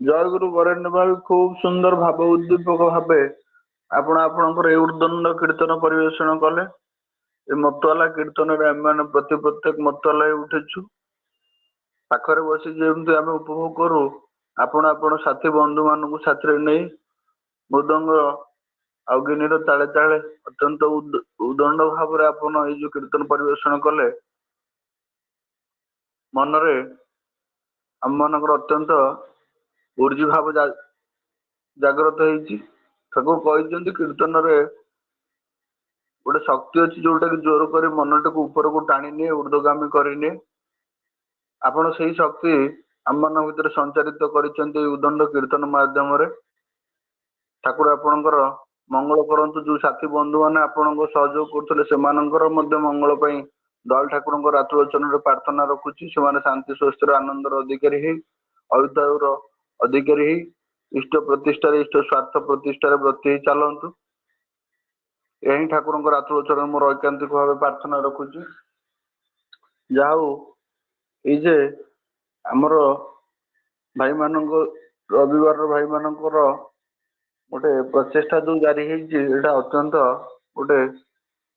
ଜୟଗୁରୁ ବରେଣ୍ୟ ଭାଇ ଖୁବ ସୁନ୍ଦର ଭାବ ଉଦ୍ଦୀପକ ଭାବେ ଆପଣ ଆପଣଙ୍କର ଏ ଉର୍ଦ୍ଦଣ୍ଡ କୀର୍ତ୍ତନ ପରିବେଷଣ କଲେ। ଏ ମତୱାଲା କୀର୍ତ୍ତନରେ ଆମେ ପ୍ରତ୍ୟେକ ମତୱାଲା ଉଠେଛୁ। ପାଖରେ ବସି ଯେମିତି ଆମେ ଉପଭୋଗ କରୁ, ଆପଣ ଆପଣ ସାଥୀ ବନ୍ଧୁ ମାନଙ୍କୁ ସାଥିରେ ନେଇ ମୃଦଙ୍ଗ ଆଉ ଗିନିର ତାଳେ ତାଳେ ଅତ୍ୟନ୍ତ ଉଦଣ୍ଡ ଭାବରେ ଆପଣ ଏଇ ଯୋଉ କୀର୍ତ୍ତନ ପରିବେଷଣ କଲେ, ମନରେ ଆମ ମାନଙ୍କର ଅତ୍ୟନ୍ତ ଉର୍ଜି ଭାବ ଜାଗ୍ରତ ହେଇଛି। ଠାକୁର କହିଛନ୍ତି କୀର୍ତ୍ତନରେ ଗୋଟେ ଶକ୍ତି ଅଛି ଯୋଉଟା କି ଜୋର କରି ମନଟାକୁ ଉପରକୁ ଟାଣି ନିଏ, ଉର୍ଦ୍ଧ୍ୱଗାମୀ କରିନିଏ। ଆପଣ ସେଇ ଶକ୍ତି ଆମମାନଙ୍କ ଭିତରେ ସଞ୍ଚାରିତ କରିଛନ୍ତି ଏଇ ଉଦଣ୍ଡ କୀର୍ତ୍ତନ ମାଧ୍ୟମରେ। ଠାକୁର ଆପଣଙ୍କର ମଙ୍ଗଳ କରନ୍ତୁ। ଯୋଉ ସାଥୀ ବନ୍ଧୁ ମାନେ ଆପଣଙ୍କ ସହଯୋଗ କରୁଥିଲେ ସେମାନଙ୍କର ମଧ୍ୟ ମଙ୍ଗଳ ପାଇଁ ଦୟାଳ ଠାକୁରଙ୍କର ଆତ୍ମବଚନରେ ପ୍ରାର୍ଥନା ରଖୁଛି। ସେମାନେ ଶାନ୍ତି ସ୍ୱସ୍ଥର ଆନନ୍ଦର ଅଧିକାରୀ ହେଇ ଅୟୁତାୟୁର ଅଧିକାରୀ ହେଇ ଇଷ୍ଟ ପ୍ରତିଷ୍ଠାରେ ଇଷ୍ଟ ସ୍ୱାର୍ଥ ପ୍ରତିଷ୍ଠାରେ ବ୍ରତୀ ହେଇ ଚାଲନ୍ତୁ। ଏହା ହିଁ ଠାକୁରଙ୍କର ଆତ୍ମବଚନରେ ମୋର ଐକାନ୍ତିକ ଭାବେ ପ୍ରାର୍ଥନା ରଖୁଛି। ଯାହା ହଉ ଏଇ ଯେ ଆମର ଭାଇମାନଙ୍କ ରବିବାର ଭାଇମାନଙ୍କର ଗୋଟେ ପ୍ରଚେଷ୍ଟା ଯୋଉ ଜାରି ହେଇଛି, ଏଇଟା ଅତ୍ୟନ୍ତ ଗୋଟେ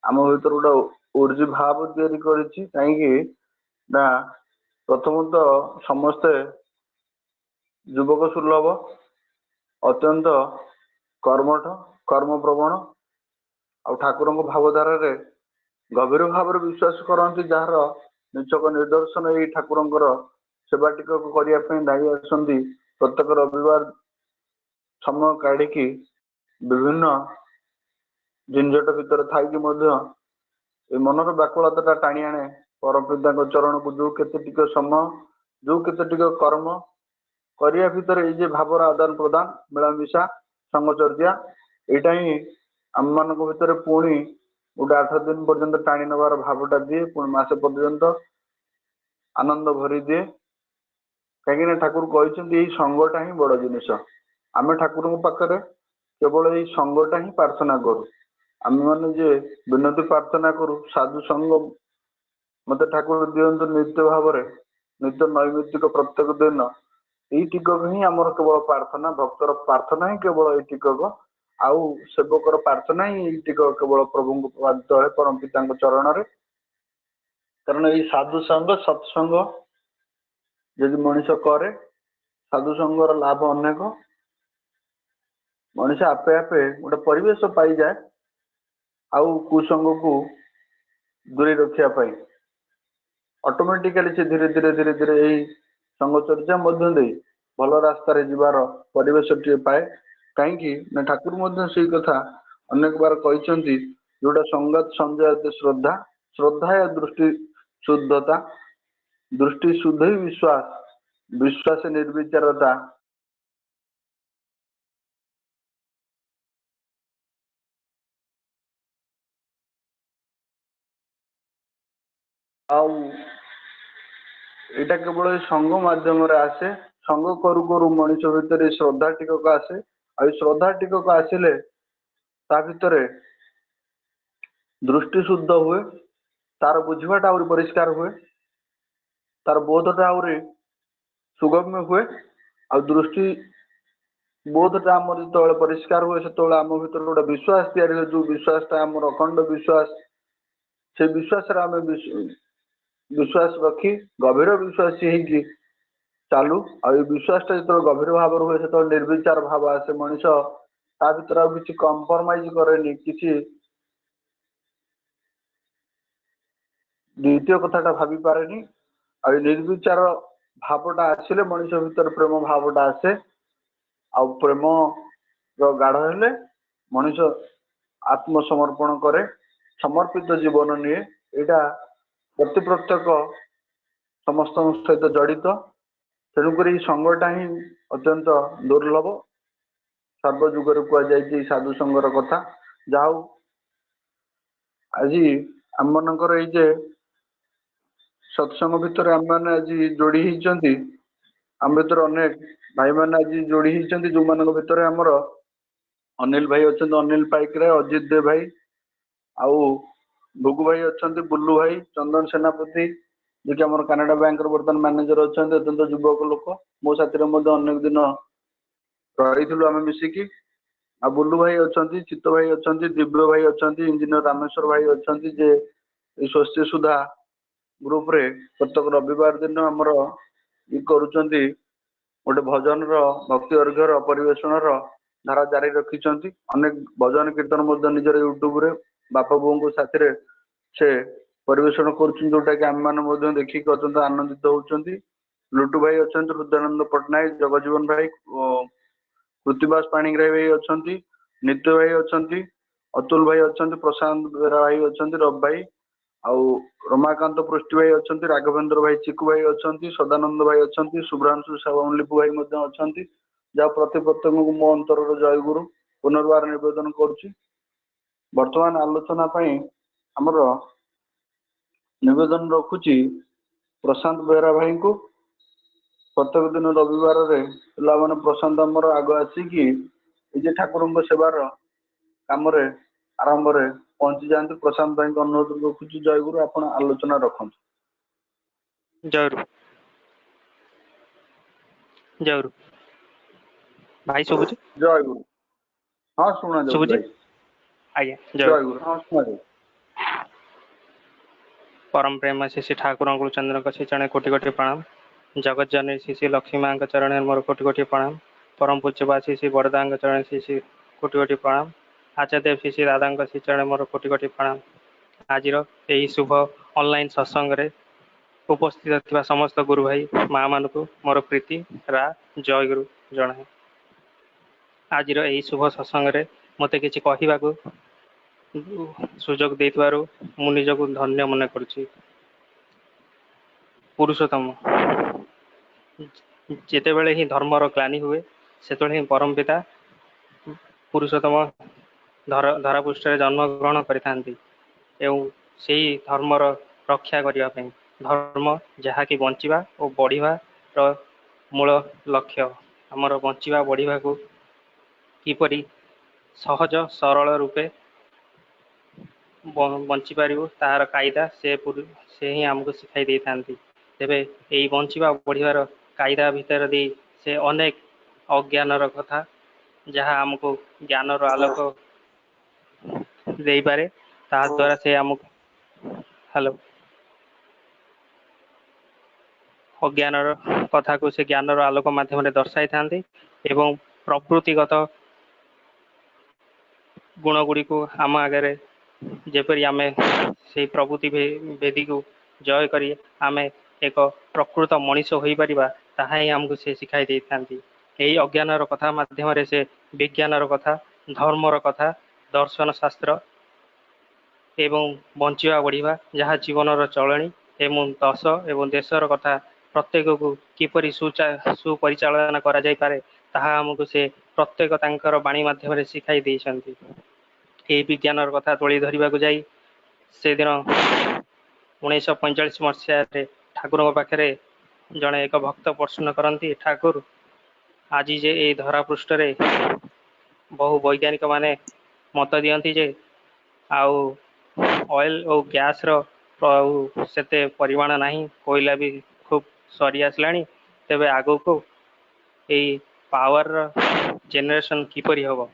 ଆମ ଭିତରେ ଗୋଟେ ଉର୍ଜି ଭାବ ତିଆରି କରିଛି। କାହିଁକି ନା ପ୍ରଥମତଃ ସମସ୍ତେ ଯୁବକ ସୁଲଭ, ଅତ୍ୟନ୍ତ କର୍ମଠ, କର୍ମପ୍ରବଣ ଆଉ ଠାକୁରଙ୍କ ଭାବଧାରାରେ ଗଭୀର ଭାବରେ ବିଶ୍ୱାସ କରନ୍ତି, ଯାହାର ନିଛକ ନିଦର୍ଶନ ଏଇ ଠାକୁରଙ୍କର ସେବା ଟିକକ କରିବା ପାଇଁ ଧାଇଁ ଆସନ୍ତି। ପ୍ରତ୍ୟେକ ରବିବାର ସମୟ କାଢିକି ବିଭିନ୍ନ ଝିଞ୍ଝଟ ଭିତରେ ଥାଇକି ମଧ୍ୟ ଏ ମନର ବ୍ୟାକୁଳତାଟା ଟାଣି ଆଣେ ପରମପିତାଙ୍କ ଚରଣକୁ। ଯୋଉ କେତେ ଟିକେ ସମୟ, ଯୋଉ କେତେ ଟିକେ କର୍ମ କରିବା ଭିତରେ ଏଇ ଯେ ଭାବର ଆଦାନ ପ୍ରଦାନ, ମିଳାମିଶା, ସଙ୍ଗଚର୍ଯ୍ୟା, ଏଇଟା ହିଁ ଆମ ମାନଙ୍କ ଭିତରେ ପୁଣି ଗୋଟେ 8 ଦିନ ପର୍ଯ୍ୟନ୍ତ ଟାଣି ନେବାର ଭାବଟା ଦିଏ, ପୁଣି ମାସେ ପର୍ଯ୍ୟନ୍ତ ଆନନ୍ଦ ଭରି ଦିଏ। କାହିଁକି ନା ଠାକୁର କହିଛନ୍ତି ଏଇ ସଙ୍ଗଟା ହିଁ ବଡ ଜିନିଷ। ଆମେ ଠାକୁରଙ୍କ ପାଖରେ କେବଳ ଏଇ ସଙ୍ଗଟା ହିଁ ପ୍ରାର୍ଥନା କରୁ। ଆମେ ମାନେ ଯେ ବିନତି ପ୍ରାର୍ଥନା କରୁ, ସାଧୁ ସଙ୍ଗ ମତେ ଠାକୁର ଦିଅନ୍ତୁ ନିତ୍ୟ ଭାବରେ, ନିତ୍ୟ ନୈମିତ୍ତିକ ପ୍ରତ୍ୟେକ ଦିନ, ଏଇ ଟିକକ ହିଁ ଆମର କେବଳ ପ୍ରାର୍ଥନା। ଭକ୍ତର ପ୍ରାର୍ଥନା ହିଁ କେବଳ ଏଇ ଟିକକ, ଆଉ ସେବକର ପ୍ରାର୍ଥନା ହିଁ ଏଇ ଟିକକ କେବଳ ପ୍ରଭୁଙ୍କ ତଳେ ପରମ ପିତାଙ୍କ ଚରଣରେ। କାରଣ ଏଇ ସାଧୁ ସଙ୍ଗ ସତ୍ସଙ୍ଗ ଯଦି ମଣିଷ କରେ, ସାଧୁ ସଙ୍ଗର ଲାଭ ଅନେକ। ମଣିଷ ଆପେ ଆପେ ଗୋଟେ ପରିବେଶ ପାଇଯାଏ ଆଉ କୁସଙ୍ଗକୁ ଦୂରେଇ ରଖିବା ପାଇଁ। ଅଟୋମେଟିକାଲି ସେ ଧୀରେ ଧୀରେ ଏଇ ସଙ୍ଗଚର୍ଯ୍ୟା ମଧ୍ୟ ଦେଇ ଭଲ ରାସ୍ତାରେ ଯିବାର ପରିବେଶଟିଏ ପାଏ। କାହିଁକି ନା ଠାକୁର ମଧ୍ୟ ସେଇ କଥା ଅନେକ ବାର କହିଛନ୍ତି, ଯୋଉଟା ସଙ୍ଗତ ସଞ୍ଜୟତେ ଶ୍ରଦ୍ଧା, ଶ୍ରଦ୍ଧା ଦୃଷ୍ଟି ଶୁଦ୍ଧତା, ଦୃଷ୍ଟି ଶୁଦ୍ଧ ହିଁ ବିଶ୍ୱାସ, ବିଶ୍ୱାସ ନିର୍ବିଚାରତା। ଆଉ ଏଇଟା କେବଳ ଏଇ ସଙ୍ଗ ମାଧ୍ୟମରେ ଆସେ। ସଙ୍ଗ କରୁ କରୁ ମଣିଷ ଭିତରେ ଶ୍ରଦ୍ଧା ଟିକକ ଆସେ। ଆଉ ଏଇ ଶ୍ରଦ୍ଧା ଟିକକ ଆସିଲେ ତା ଭିତରେ ଦୃଷ୍ଟି ଶୁଦ୍ଧ ହୁଏ, तार बुझाटा आहुरी परिष्कार हुए, तार बोधटा आहुरी सुगम्य हुए, आ दृष्टि बोधटा आमर जो परिष्कार हुए से आम भीतर गोटे विश्वास तैयारी हुए, जो विश्वासटा आमर अखंड विश्वास, से विश्वास आम विश्वास रखी गभीर विश्वासी होगी चालू। आ विश्वासटा जो गभीर भाव हुए से निर्विचार भाव आसे, मनीष ता भीतर आ किसी कंप्रोमाइज करेनि, किसी द्वितीय कथाटा भावी पारेनि। आ निर्विचार भावटा आसिले मनीष भीतर प्रेम भावटा आसे, आ प्रेम गाढ़ हेले मनीष आत्मसमर्पण करे, समर्पित जीवन निए। एटा प्रति प्रत्येक समस्त सहित जड़ित, तेणुक संगटा ही अत्यंत दुर्लभ। सर्वजुगर कहुई साधु संगर कथा। जाऊ आज आम मनकर ये सत्संग भितर आम मैंने आज जोड़ी होती, आम भर अनेक भाई मैंने आज जोड़ी होती, जो मान भर आमर अनिल भाई अच्छा, अनिल पाइकराय, अजित देव भाई, आउ भुगु भाई अच्छा, बुल्लू भाई, चंदन सेनापति जो कि आम कानाडा बैंक बर्तमान मैनेजर अच्छा, अत्यंत युवक लोक मो साथी अनेक दिन रही आम मिसिकी। आ बुल्लू भाई अच्छा, चित्त भाई अच्छा, दिव्य भाई अच्छा, इंजीनियर रामेश्वर भाई अच्छा, जे स्वस्ति सुधा ग्रुप रे प्रत्येक रविवार दिन आमर करुँच गोटे भजन भक्ति अर्घ्यर परिवेशन धारा जारी रखिंट। अनेक भजन कीर्तन निजर यूट्यूब रे बापा बो साथी से परिवेशन करोटा कि आम मैंने देखिक अत्यंत आनंदित होती। लुटू भाई अच्छा, हृदयानंद पट्टनायक, जगजीवन भाई, कृतिबास पाणिग्राही भाई अच्छा, नित्य भाई अच्छा, अतुल भाई अच्छा, प्रशांत बेरा भाई अच्छा, रवि भाई, आउ रमाकांत पृष्टि भाई अच्छा, राघवेंद्र भाई, चिकू भाई अच्छा, सदानंद भाई अच्छा, शुभ्रांशु सावम लिपु भाई अच्छा। जहाँ प्रति प्रत्येक मो अंतर जय गुरु पुनर्बार निवेदन करुच्ची। वर्तमान आलोचना आमर निवेदन रखुची प्रशांत बेहरा भाई को। प्रत्येक दिन रविवार पे प्रशांत आमर आग आसिकी ठाकुर सेवार कम आरंभ पहुंची जाती। प्रशांत भाई को अनुरोध रखुची, जय गुरु आप आलोचना रखु।
जरूर जरूर भाई शुभुची।
जय गुरु। हाँ शुणा जाऊ
शुभुची
भाई।
आज्ञा
जय गुरु। हाँ शुणा जाऊ।
परम प्रेम श्री ठाकुर चंद्र श्री चरण कोटि कोटि प्रणाम। जगत जननी श्री लक्ष्मी माँ चरण मोर कोटि कोटि प्रणाम। परम पूज्यवासी श्री बड़दा चरण श्री कोटि कोटि प्रणाम। आचार्य श्री राधा श्री चरण मोर कोटि कोटि प्रणाम। आज यही शुभ ऑनलाइन सत्संग रे उपस्थित थिबा समस्त गुरु भाई माँ मान को मोर प्रीति रा जय गुरु जनाए। आज यही शुभ सत्संग रे मते किछि कहिबाकू सुजोग देइतबारु मु निजको धन्य मन करुछि। पुरुषोत्तम जेतेबेले ही धर्मर ग्लानि हुए सेतेबेले ही परम पिता पुरुषोत्तम धरा पृष्ठ जन्म ग्रहण करिथांती एवं सेही धर्मर रक्षा करिया पई धर्म जहाँकि बंचिबा और बढ़िबार मूल लक्ष्य। आमर बंचिबा बढ़िबा को किपरि सहज सरल रूपे बंची पारिबु तार कायदा से ही आमको शिखाई दे थांती। तेबे एई बंचिबा बढ़िबार कायदा भितर दे से अनेक अज्ञानर कथा जहाँ आमको ज्ञानर आलोक दे पारे ता द्वारा से आमको हेलो अज्ञानर कथा को से ज्ञानर आलोक माध्यम दर्शाई थांती एवं प्रकृतिगत गुण गुड़ी को आम आगे जेपरी आमे से प्रभुति भेदी को जय करी आमे एक प्रकृत मनीष हो पारिबा ताहा ही आमको से शिखाई दे थांती। यही अज्ञानर कथा माध्यम से विज्ञानर कथा धर्मर कथा दर्शन शास्त्र एवं बंचिवा बढ़िबा जहाँ जीवनर चलणी एवं दश एवं देशर कथा प्रत्येक को किपरि सुपरिचालना करा जाय पारे ताहा आमको से प्रत्येक तांकर बाणी माध्यम शिखाई देइछन्ति। यही विज्ञानर कथा तोली धरिबा को जाई से दिन 1945 मसीह ठाकुर पाखे जड़े एक भक्त प्रश्न करती ठाकुर आज जे ए धरा पृष्ठ रे बहु वैज्ञानिक माने मत दियंती जे आउ ऑयल और गैस रो प्रभु सेते परिमाण नहीं कोयला भी खूब सरी आसलाणी तेबे आगको एई पावर जेनरेशन किपरि हबो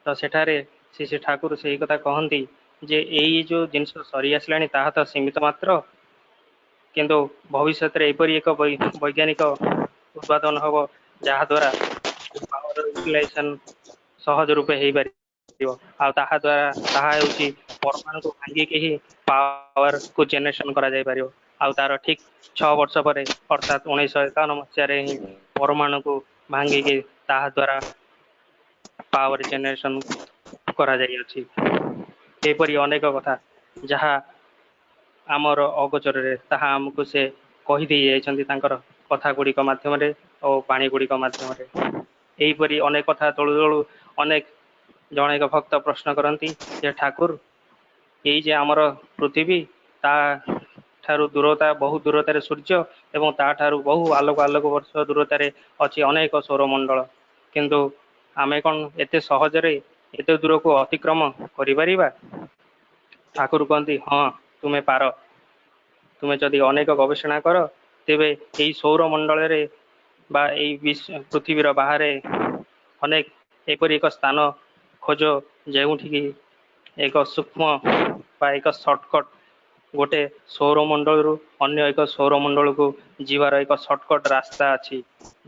तो सेठारे श्री ठाकुर से कथा कहती जे एई जो जिनस सरी आसलाणी ताहा तो सीमित मात्र किंतु भविष्य में एपरी एक वैज्ञानिक उत्पादन हम जहाँ द्वारा पावर यूटिलाइजेशन सहज रूपे हो पार आ द्वारा ताहा हेउची परमाणु को भांगिक ही पावर को जेनरेशन करा जाय पारियो आ तार ठीक 6 वर्ष पर अर्थात 1951 मसीह ही परमाणु को भांगिक ताहा द्वारा पावर जेनरेशन करा जाय अछि एपरी अनेक कथा जहाँ आमर अगोचर ताहा आमको से कहीदे जाइछन्ति कथा गुड़िक माध्यम और पाणी गुड़िक माध्यम यहीपरि अनेक कथा तलु तलु अनेक जन एक भक्त प्रश्न करती जे ठाकुर यही जे आमर पृथ्वी ता ठारू दूरता बहुत दूरतार सूर्य एवं ता ठारू बहु आलोक आलोक वर्ष दूरतार अच्छी अनेक सौरमंडल किंतु आमे कौन एते सहजरे एते दूर को अतिक्रम करिपरिबा ठाकुर कहती हाँ तुम्हें पार तुम्हें जदि अनेक गवेषणा कर तेबे यही सौरमंडल बा पृथ्वीर बाहर अनेक एपरी एक स्थान खोज जोठिकी एक सूक्ष्म बा एक सर्टकट गोटे सौरमंडल रु अन्य एक सौरमंडल को जीवार एक सर्टकट रास्ता अच्छी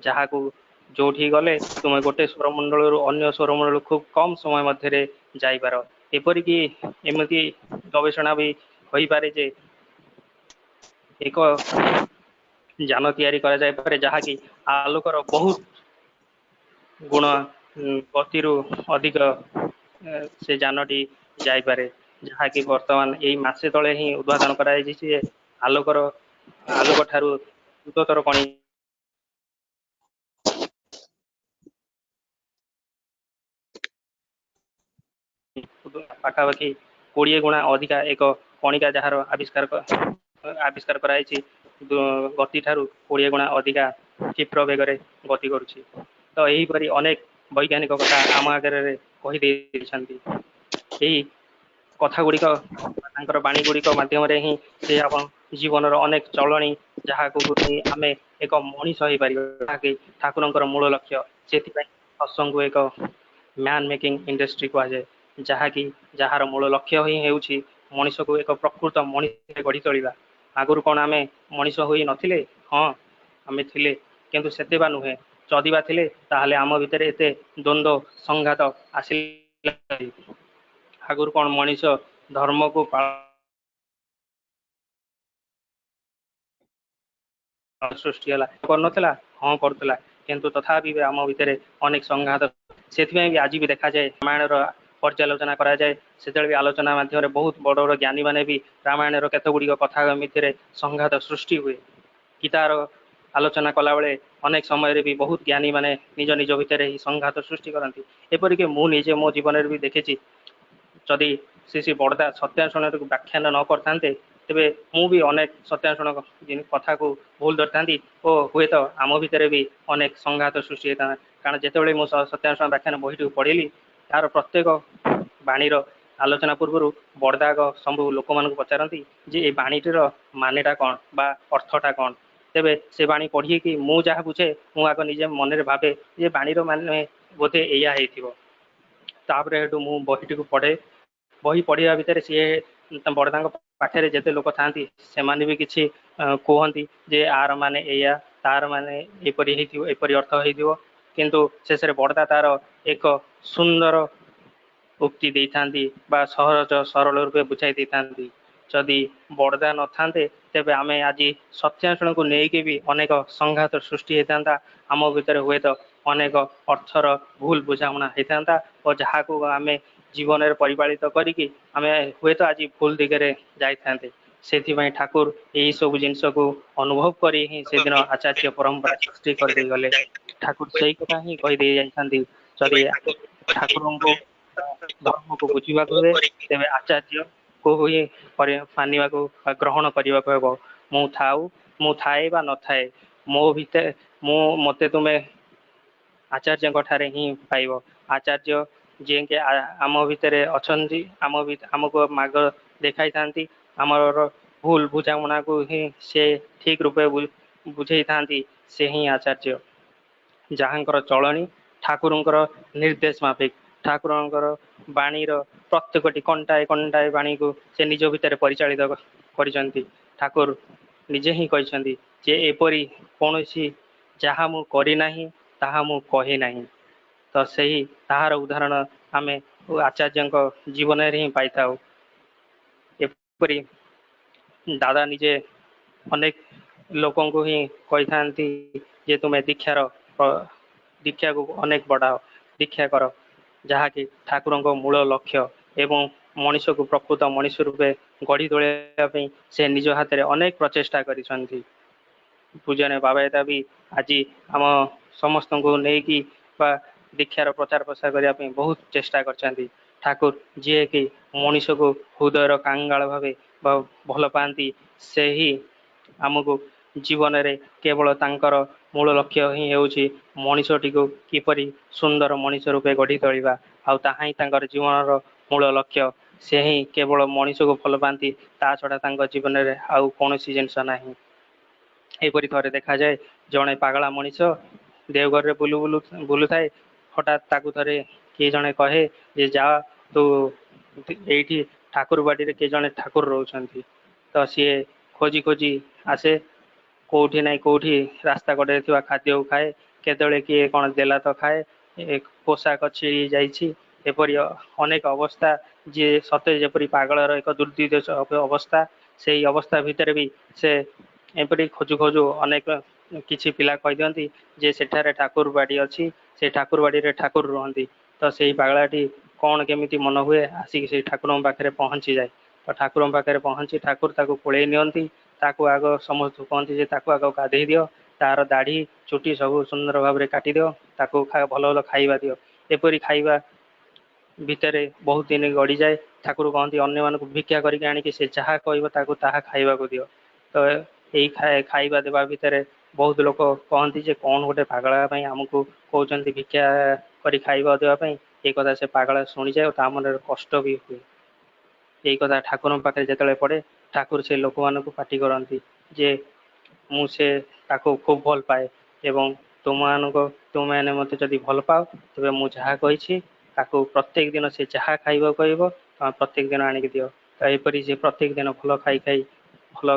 जहाँ को जोठी गले तुम गोटे सौरमंडल रु अन्य सौरमंडल खूब कम समय मध्य जाइपार एपरिक एमती गवेषणा भी हो पारे जे एक जान तैयारी करा जाय पारे जहाँ की आलोकर बहुत गुण गति अधिक से जानटी जाइपारे जहाँ की वर्तमान यही मासे तले ही उद्घाटन कर आलोकर आलोक ठारू द्रुततर कणी पाखापाखि 20 गुणा अधिका एक कणिका जार आविष्कार कराई गति ठारू 20 गुणा अधिका क्षिप्र बेगर गति करुछि तो यहीपरि अनेक वैज्ञानिक कथा आम आगे कही कथा गुड़िक बाणी गुड़िक मध्यम ही से जीवन अनेक चलनी जहाँ को आम एक मनीष हो पार ठाकुर मूल लक्ष्य से सत्संग एक मैन मेकिंग इंडस्ट्री कहुए जहाँकि जार मूल लक्ष्य ही होउछि मनीष को एक प्रकृत मनीष गढ़ी तोलिबा आगुर कौन आम मनीष होई नथिले हाँ आम थिले किंतु सेते बा नुहे जदिबा थिले ताहले आम भितर एते द्वंद्व संघात आसिला आगुर कौन मनीष धर्म को सृष्टि करनथिला हाँ करथला किंतु तथापि आम भितर अनेक संघात से भी आज भी देखा जाए रामायण पर्यालोचना करा जाए से भी आलोचना माध्यम बहुत बड़ बड़ ज्ञानी माने भी रामायण केत गुड़िक कथा भितर संघात सृष्टि हुए गीतार आलोचना कला बेले अनेक समय भी बहुत ज्ञानी माने निज निज भितर ही संघात सृष्टि करती एपरिक मुझे मो जीवन भी देखी जदि श्री बड़दा सत्यानुषण व्याख्यान न करते तेबे मु भी अनेक सत्यानुषण कथा को भूल धरती और हुए तो आम भितर भी अनेक संघात सृष्टि होता कारण जिते मुझे सत्यानुषण व्याख्यान बही पढ़ी तार प्रत्येक बाणीर आलोचना पूर्व बड़दाग सब लोक मान पचारती जे ये बाणीटर मानेटा कौन बा अर्थटा कौन तेबे से बाणी पढ़ी कि मु जहाँ बुझे मु आग निजे मन भावे ये बाणीर मान बोधे या तापर मु बहीटी को पढ़े बही पढ़ा भितर सी बड़दा पाखे जिते लोक था से भी किसी कहती जे आर माने एया तार माने एपरी अर्थ हो किंतु शेष बड़दा तार एक सुंदर उक्ति दे था सहज सरल रूपे बुझाई दे था जदि बड़दा न था तेज आम आज सत्यानुषण को लेकिन भी अनेक संघात सृष्टि होता आम भितर हुए तो अनेक अर्थर भूल बुझामणा होता और जहाँ को आम जीवन में परिपालित करी आम हुए तो आज भूल दिगरे जाते से ठाकुर यही सब जिनस को अनुभव कर ही से दिन आचार्य परंपरा सृष्टि कर गले ठाकुर से कथा ही कहीदे जाती जदि ठाकुर को धर्म को बुझा हुए तेज आचार्य को ही मानवा को ग्रहण करने को मु थाऊ मु थाए बा न थाए मो भितर मते तुम्हें आचार्य ठारे ही पाइब आचार्य जी के आम भितर अच्छा आमको मार्ग देखाई था आमर ଭୁଲ ବୁଝାମଣାକୁ ହିଁ ସେ ଠିକ ରୂପେ ବୁଝେଇଥାନ୍ତି, ସେ ହିଁ ଆଚାର୍ଯ୍ୟ, ଯାହାଙ୍କର ଚଳଣି ଠାକୁରଙ୍କର ନିର୍ଦ୍ଦେଶ ମାଫିକ, ଠାକୁରଙ୍କର ବାଣୀର ପ୍ରତ୍ୟେକଟି କଣ୍ଟାଏ କଣ୍ଟାଏ ବାଣୀକୁ ସେ ନିଜ ଭିତରେ ପରିଚାଳିତ କରିଛନ୍ତି। ଠାକୁର ନିଜେ ହିଁ କହିଛନ୍ତି ଯେ ଏପରି କୌଣସି ଯାହା ମୁଁ କରିନାହିଁ ତାହା ମୁଁ କହି ନାହିଁ। ତ ସେହି ତାହାର ଉଦାହରଣ ଆମେ ଆଚାର୍ଯ୍ୟଙ୍କ ଜୀବନରେ ହିଁ ପାଇଥାଉ। ଏପରି ଦାଦା ନିଜେ ଅନେକ ଲୋକଙ୍କୁ ହିଁ କହିଥାନ୍ତି ଯେ ତୁମେ ଦୀକ୍ଷାକୁ ଅନେକ ବଢ଼ାଅ, ଦୀକ୍ଷା କର, ଯାହାକି ଠାକୁରଙ୍କ ମୂଳ ଲକ୍ଷ୍ୟ ଏବଂ ମଣିଷକୁ ପ୍ରକୃତ ମଣିଷ ରୂପେ ଗଢ଼ି ତୋଳିବା ପାଇଁ ସେ ନିଜ ହାତରେ ଅନେକ ପ୍ରଚେଷ୍ଟା କରିଛନ୍ତି। ପୂଜନୀୟ ବାବାଇଦା ବି ଆଜି ଆମ ସମସ୍ତଙ୍କୁ ନେଇକି ବା ଦୀକ୍ଷାର ପ୍ରଚାର ପ୍ରସାର କରିବା ପାଇଁ ବହୁତ ଚେଷ୍ଟା କରିଛନ୍ତି। ଠାକୁର ଯିଏକି ମଣିଷକୁ ହୃଦୟର କାଙ୍ଗାଳ ଭାବେ ବା ଭଲ ପାଆନ୍ତି, ସେହି ଆମକୁ ଜୀବନରେ କେବଳ ତାଙ୍କର ମୂଳ ଲକ୍ଷ୍ୟ ହିଁ ହେଉଛି ମଣିଷଟିକୁ କିପରି ସୁନ୍ଦର ମଣିଷ ରୂପେ ଗଢ଼ି ତୋଳିବା, ଆଉ ତାହା ହିଁ ତାଙ୍କର ଜୀବନର ମୂଳ ଲକ୍ଷ୍ୟ। ସେ ହିଁ କେବଳ ମଣିଷକୁ ଭଲ ପାଆନ୍ତି, ତା ଛଡ଼ା ତାଙ୍କ ଜୀବନରେ ଆଉ କୌଣସି ଜିନିଷ ନାହିଁ। ଏପରି ଥରେ ଦେଖାଯାଏ, ଜଣେ ପାଗଳା ମଣିଷ ଦେଓଘରରେ ବୁଲୁଥାଏ। ହଠାତ୍ ତାକୁ ଥରେ କିଏ ଜଣେ କହେ ଯେ ଯା ତୁ ଏଇଠି ଠାକୁର ବାଡ଼ିରେ କିଏ ଜଣେ ଠାକୁର ରହୁଛନ୍ତି। ତ ସିଏ ଖୋଜି ଖୋଜି ଆସେ, କୋଉଠି ନାଇଁ କୋଉଠି ରାସ୍ତା କଡ଼ରେ ଥିବା ଖାଦ୍ୟକୁ ଖାଏ, କେତେବେଳେ କିଏ କ'ଣ ଦେଲା ତ ଖାଏ, ପୋଷାକ ଛିଡ଼ି ଯାଇଛି, ଏପରି ଅନେକ ଅବସ୍ଥା, ଯିଏ ସତେ ଯେପରି ପାଗଳର ଏକ ଦୁର୍ଦ୍ଦିଦ ଅବସ୍ଥା। ସେଇ ଅବସ୍ଥା ଭିତରେ ବି ସେ ଏପରି ଖୋଜୁ ଖୋଜୁ ଅନେକ କିଛି ପିଲା କହିଦିଅନ୍ତି ଯେ ସେଠାରେ ଠାକୁର ବାଡ଼ି ଅଛି, ସେ ଠାକୁର ବାଡ଼ିରେ ଠାକୁର ରୁହନ୍ତି। ତ ସେଇ ପାଗଳାଟି କ'ଣ କେମିତି ମନ ହୁଏ, ଆସିକି ସେଇ ଠାକୁରଙ୍କ ପାଖରେ ପହଞ୍ଚିଯାଏ। ତ ଠାକୁରଙ୍କ ପାଖରେ ପହଞ୍ଚି ଠାକୁର ତାକୁ କୋଳେଇ ନିଅନ୍ତି। ତାକୁ ଆଗ ସମସ୍ତେ କହନ୍ତି ଯେ ତାକୁ ଆଗ ଗାଧେଇ ଦିଅ, ତାର ଦାଢ଼ି ଚୁଟି ସବୁ ସୁନ୍ଦର ଭାବରେ କାଟିଦିଅ, ତାକୁ ଭଲ ଭଲ ଖାଇବା ଦିଅ। ଏପରି ଖାଇବା ଭିତରେ ବହୁତ ଦିନ ଗଡ଼ିଯାଏ। ଠାକୁର କହନ୍ତି ଅନ୍ୟମାନଙ୍କୁ ଭିକ୍ଷା କରିକି ଆଣିକି ସେ ଯାହା କହିବ ତାକୁ ତାହା ଖାଇବାକୁ ଦିଅ। ତ ଏଇ ଖାଇବା ଦେବା ଭିତରେ ବହୁତ ଲୋକ କହନ୍ତି ଯେ କ'ଣ ଗୋଟେ ପାଗଳା ପାଇଁ ଆମକୁ କହୁଛନ୍ତି ଭିକ୍ଷା କରି ଖାଇବା ଦେବା ପାଇଁ। ଏଇ କଥା ସେ ପାଗଳା ଶୁଣିଯାଏ ଓ ତା ମନରେ କଷ୍ଟ ବି ହୁଏ। ଏଇ କଥା ଠାକୁରଙ୍କ ପାଖରେ ଯେତେବେଳେ ପଡ଼େ, ଠାକୁର ସେ ଲୋକମାନଙ୍କୁ ପାଟି କରନ୍ତି ଯେ ମୁଁ ତାକୁ ଖୁବ୍ ଭଲ ପାଏ ଏବଂ ତୁମେମାନେ ମୋତେ ଯଦି ଭଲ ପାଅ ତେବେ ମୁଁ ଯାହା କହିଛି ତାକୁ ପ୍ରତ୍ୟେକ ଦିନ ସେ ଯାହା ଖାଇବାକୁ କହିବ ତମେ ପ୍ରତ୍ୟେକ ଦିନ ଆଣିକି ଦିଅ। ତ ଏହିପରି ସେ ପ୍ରତ୍ୟେକ ଦିନ ଭଲ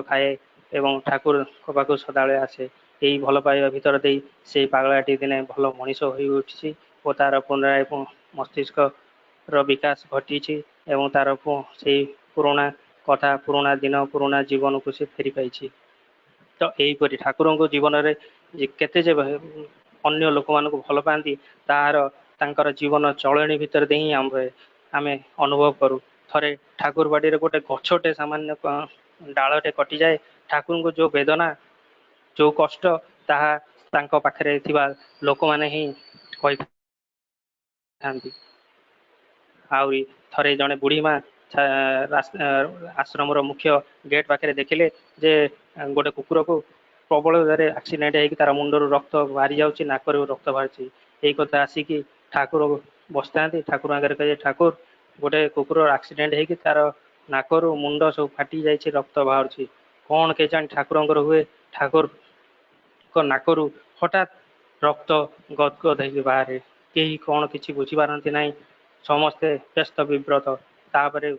ଖାଏ ଏବଂ ଠାକୁରଙ୍କ ପାଖକୁ ସଦାବେଳେ ଆସେ। ଏହି ଭଲ ପାଇବା ଭିତର ଦେଇ ସେଇ ପାଗଳାଟି ଦିନେ ଭଲ ମଣିଷ ହୋଇ ଉଠିଛି ଓ ତାର ପୁନରାୟ ମସ୍ତିଷ୍କର ବିକାଶ ଘଟିଛି ଏବଂ ତାର ସେଇ ପୁରୁଣା କଥା, ପୁରୁଣା ଦିନ, ପୁରୁଣା ଜୀବନକୁ ସେ ଫେରି ପାଇଛି। ତ ଏହିପରି ଠାକୁରଙ୍କ ଜୀବନରେ କେତେ ଯେ ଅନ୍ୟ ଲୋକମାନଙ୍କୁ ଭଲ ପାଆନ୍ତି, ତାଙ୍କର ଜୀବନ ଚଳଣି ଭିତରେ ଦେଇ ହିଁ ଆମେ ଅନୁଭବ କରୁ। ଥରେ ଠାକୁର ବାଡ଼ିରେ ଗୋଟେ ଗଛଟେ ସାମାନ୍ୟ ଡାଳଟେ କଟିଯାଏ। ଠାକୁରଙ୍କୁ ଯୋଉ ବେଦନା, ଯୋଉ କଷ୍ଟ, ତାହା ତାଙ୍କ ପାଖରେ ଥିବା ଲୋକମାନେ ହିଁ କହିଥାନ୍ତି। ଆହୁରି ଥରେ ଜଣେ ବୁଢ଼ୀ ମା ଆଶ୍ରମର ମୁଖ୍ୟ ଗେଟ୍ ପାଖରେ ଦେଖିଲେ ଯେ ଗୋଟେ କୁକୁରକୁ ପ୍ରବଳରେ ଆକ୍ସିଡେଣ୍ଟ ହେଇକି ତାର ମୁଣ୍ଡରୁ ରକ୍ତ ବାହାରି ଯାଉଛି, ନାକରୁ ରକ୍ତ ବାହାରିଛି। ଏଇ କଥା ଆସିକି ଠାକୁର ବସିଥାନ୍ତି। ଠାକୁର ଆଗରେ କହିଲେ ଠାକୁର ଗୋଟେ କୁକୁର ଆକ୍ସିଡେଣ୍ଟ ହେଇକି ତାର ନାକରୁ ମୁଣ୍ଡ ସବୁ ଫାଟି ଯାଇଛି, ରକ୍ତ ବାହାରୁଛି, କ'ଣ କେଜାଣି ଠାକୁରଙ୍କର ହୁଏ। ଠାକୁରଙ୍କ ନାକରୁ ହଠାତ୍ ରକ୍ତ ଗଦ ଗଦ ହେଇକି ବାହାରେ। କେହି କ'ଣ କିଛି ବୁଝିପାରନ୍ତି ନାହିଁ, ସମସ୍ତେ ବ୍ୟସ୍ତ ବିବ୍ରତ। ତାପରେ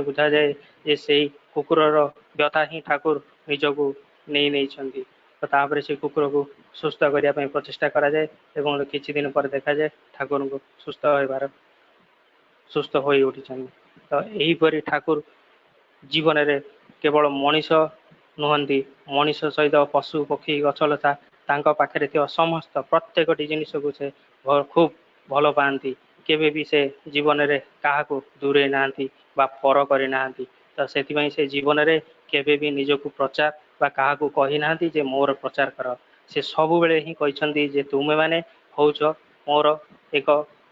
ବୁଝାଯାଏ ଯେ ସେଇ କୁକୁରର ବ୍ୟଥା ହିଁ ଠାକୁର ନିଜକୁ ନେଇଛନ୍ତି। ତ ତାପରେ ସେ କୁକୁରକୁ ସୁସ୍ଥ କରିବା ପାଇଁ ପ୍ରଚେଷ୍ଟା କରାଯାଏ ଏବଂ କିଛି ଦିନ ପରେ ଦେଖାଯାଏ ଠାକୁରଙ୍କୁ ସୁସ୍ଥ ହୋଇ ଉଠିଛନ୍ତି। ତ ଏହିପରି ଠାକୁର ଜୀବନରେ କେବଳ ମଣିଷ ନୁହନ୍ତି, ମଣିଷ ସହିତ ପଶୁ ପକ୍ଷୀ ଗଛଲତା ତାଙ୍କ ପାଖରେ ଥିବା ସମସ୍ତ ପ୍ରତ୍ୟେକଟି ଜିନିଷକୁ ସେ ଖୁବ୍ ଭଲ ପାଆନ୍ତି। କେବେ ବି ସେ ଜୀବନରେ କାହାକୁ ଦୂରେଇ ନାହାନ୍ତି ବା ପର କରିନାହାନ୍ତି। ତ ସେଥିପାଇଁ ସେ ଜୀବନରେ କେବେ ବି ନିଜକୁ ପ୍ରଚାର ବା କାହାକୁ କହିନାହାନ୍ତି ଯେ ମୋର ପ୍ରଚାର କର। ସେ ସବୁବେଳେ ହିଁ କହିଛନ୍ତି ଯେ ତୁମେମାନେ ହେଉଛ ମୋର ଏକ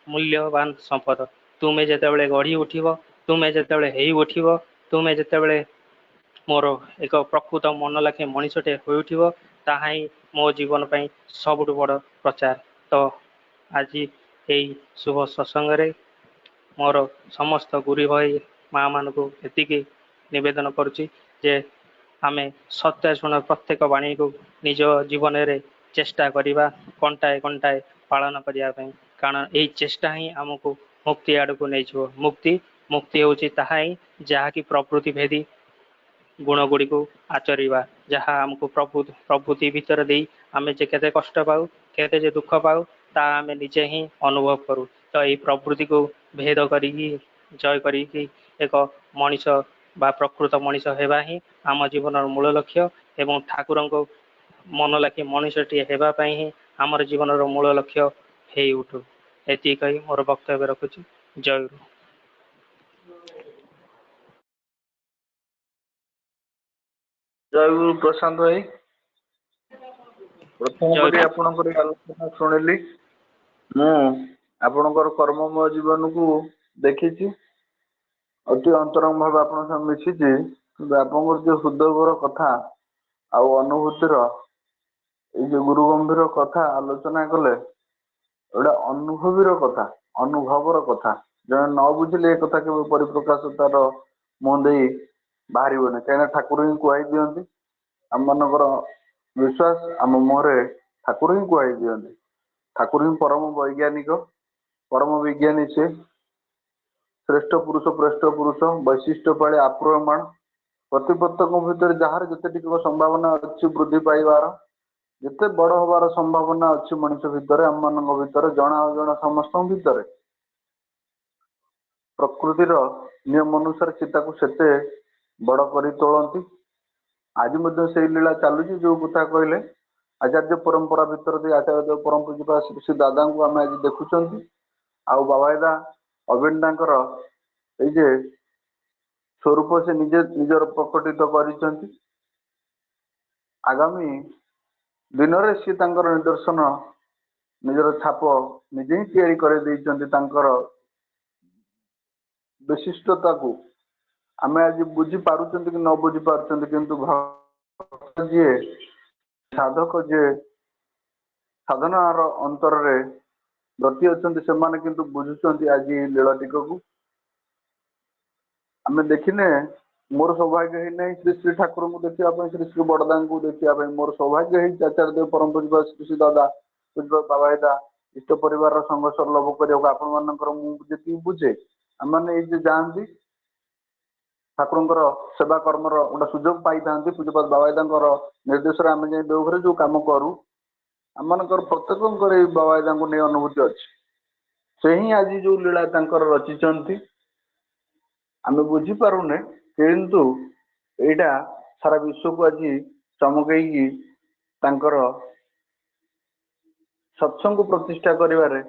ମୂଲ୍ୟବାନ ସମ୍ପଦ। ତୁମେ ଯେତେବେଳେ ଗଢ଼ି ଉଠିବ, ତୁମେ ଯେତେବେଳେ ହେଇ ଉଠିବ, ତୁମେ ଯେତେବେଳେ ମୋର ଏକ ପ୍ରକୃତ ମନ ଲାଖେ ମଣିଷଟେ ହୋଇଉଠିବ, ତାହା ହିଁ ମୋ ଜୀବନ ପାଇଁ ସବୁଠୁ ବଡ଼ ପ୍ରଚାର। ତ ଆଜି ଏହି ଶୁଭ ସତ୍ସଙ୍ଗରେ ମୋର ସମସ୍ତ ଗୁରୁ ଭାଇ ମା ମାନଙ୍କୁ ଏତିକି निवेदन करुछि जे आमे सत्य शुण प्रत्येक वाणी को निज जीवन में चेष्टा करिबा कंटाए कंटाए पालन करिया पई कारण एही चेष्टा ही हमको मुक्ति आड़ को नहीं छो मुक्ति मुक्ति होछि ताहा ही जहा कि प्रकृति भेदी गुण गुड़ी को आचरिबा जहा हमको प्रभुति भीतर दे आमे जे केते कष्ट पाऊ केते जे दुख पाऊ ता आमे निजे ही अनुभव करू तो यही प्रवृत्ति को भेद करी जय करी एक मनीष बा प्रकृत मनीष हेबा ही आम जीवन मूल लक्ष्य एवं ठाकुर को मन लाखी मनीषटी हेबा पई ही आमर जीवन मूल लक्ष्य हे उठू एति कही मोर वक्तव्य रखुची जय गुरु।
जय गुरु प्रशांत भाई प्रथम
जय
करी आपनकर आलोचना सुनिली मु आपनकर कर्ममय जीवन को देखिछि अति अंतरंग भाव आपन संग मिशिछि कि आपनकर जो हृदयवर कथा आ अनुभूतिर ये गुरु गंभीर कथा आलोचना कले एटा अनुभवीर कथा अनुभवर कथा जने न बुझिले कथा के परिप्रकाश तार मुह दे बाहर कहीं ठाकुर ही कहि दियंती आम मनकर विश्वास आम मुहरे ठाकुर ही कहि दियंती ठाकुर ही परम वैज्ञानिक परम विज्ञानी से श्रेष्ठ पुरुष वैशिष्ट्य पाले आक्रमण प्रति प्रत्येक भितर जार जिते संभावना अच्छी वृद्धि पाइबार जिते बड़ हबार संभावना अच्छी मनुष्य भितर आम मान भर जना अजणा समस्त भितर प्रकृतिर नियम अनुसार सीता को सेते बड़ कर तोलती आज से लीला चलुची जो कथा कहले आचार्य परंपरा भितर दे आचार्य परम पूज्य श्री श्री दादा को आम आज देखुं आउ बाबादा अविंदाकर ये स्वरूप से निजे निजर प्रकटित कर आगामी दिन में सी निदर्शन निजर छाप निजे ही तैयारी कर विशिष्टता को आम आज बुझी पार्छ कि न बुझी पार्छ किंतु जी साधक जे साधनार अंतर ब्रती अच्छा से किंतु बुझुंट आज लीलाटिक को आम देखने मोर सौभाग्य है नहीं श्री श्री ठाकुर को देखा श्री श्री बड़दा को देखा मोर सौभाग्य है आचार्य परम पूज्य श्री श्री दादा पूज्य बाबादा इष्ट परिवार संघ सरलभ करने आपी बुझे आम मैंने जाती ठाकुर सेवा कर्मर गोटे सुजोग पाई था पूज्यपाद बाबादा निर्देश आम जाए देवघर जो कम करूँ आम प्रत्येक बाबादा को नहीं अनुभूति अच्छी से ही आज जो लीला रचिंट आम बुझीपारुने किंतु एटा सारा विश्व को आज चमकई सत्संग प्रतिष्ठा करिवारे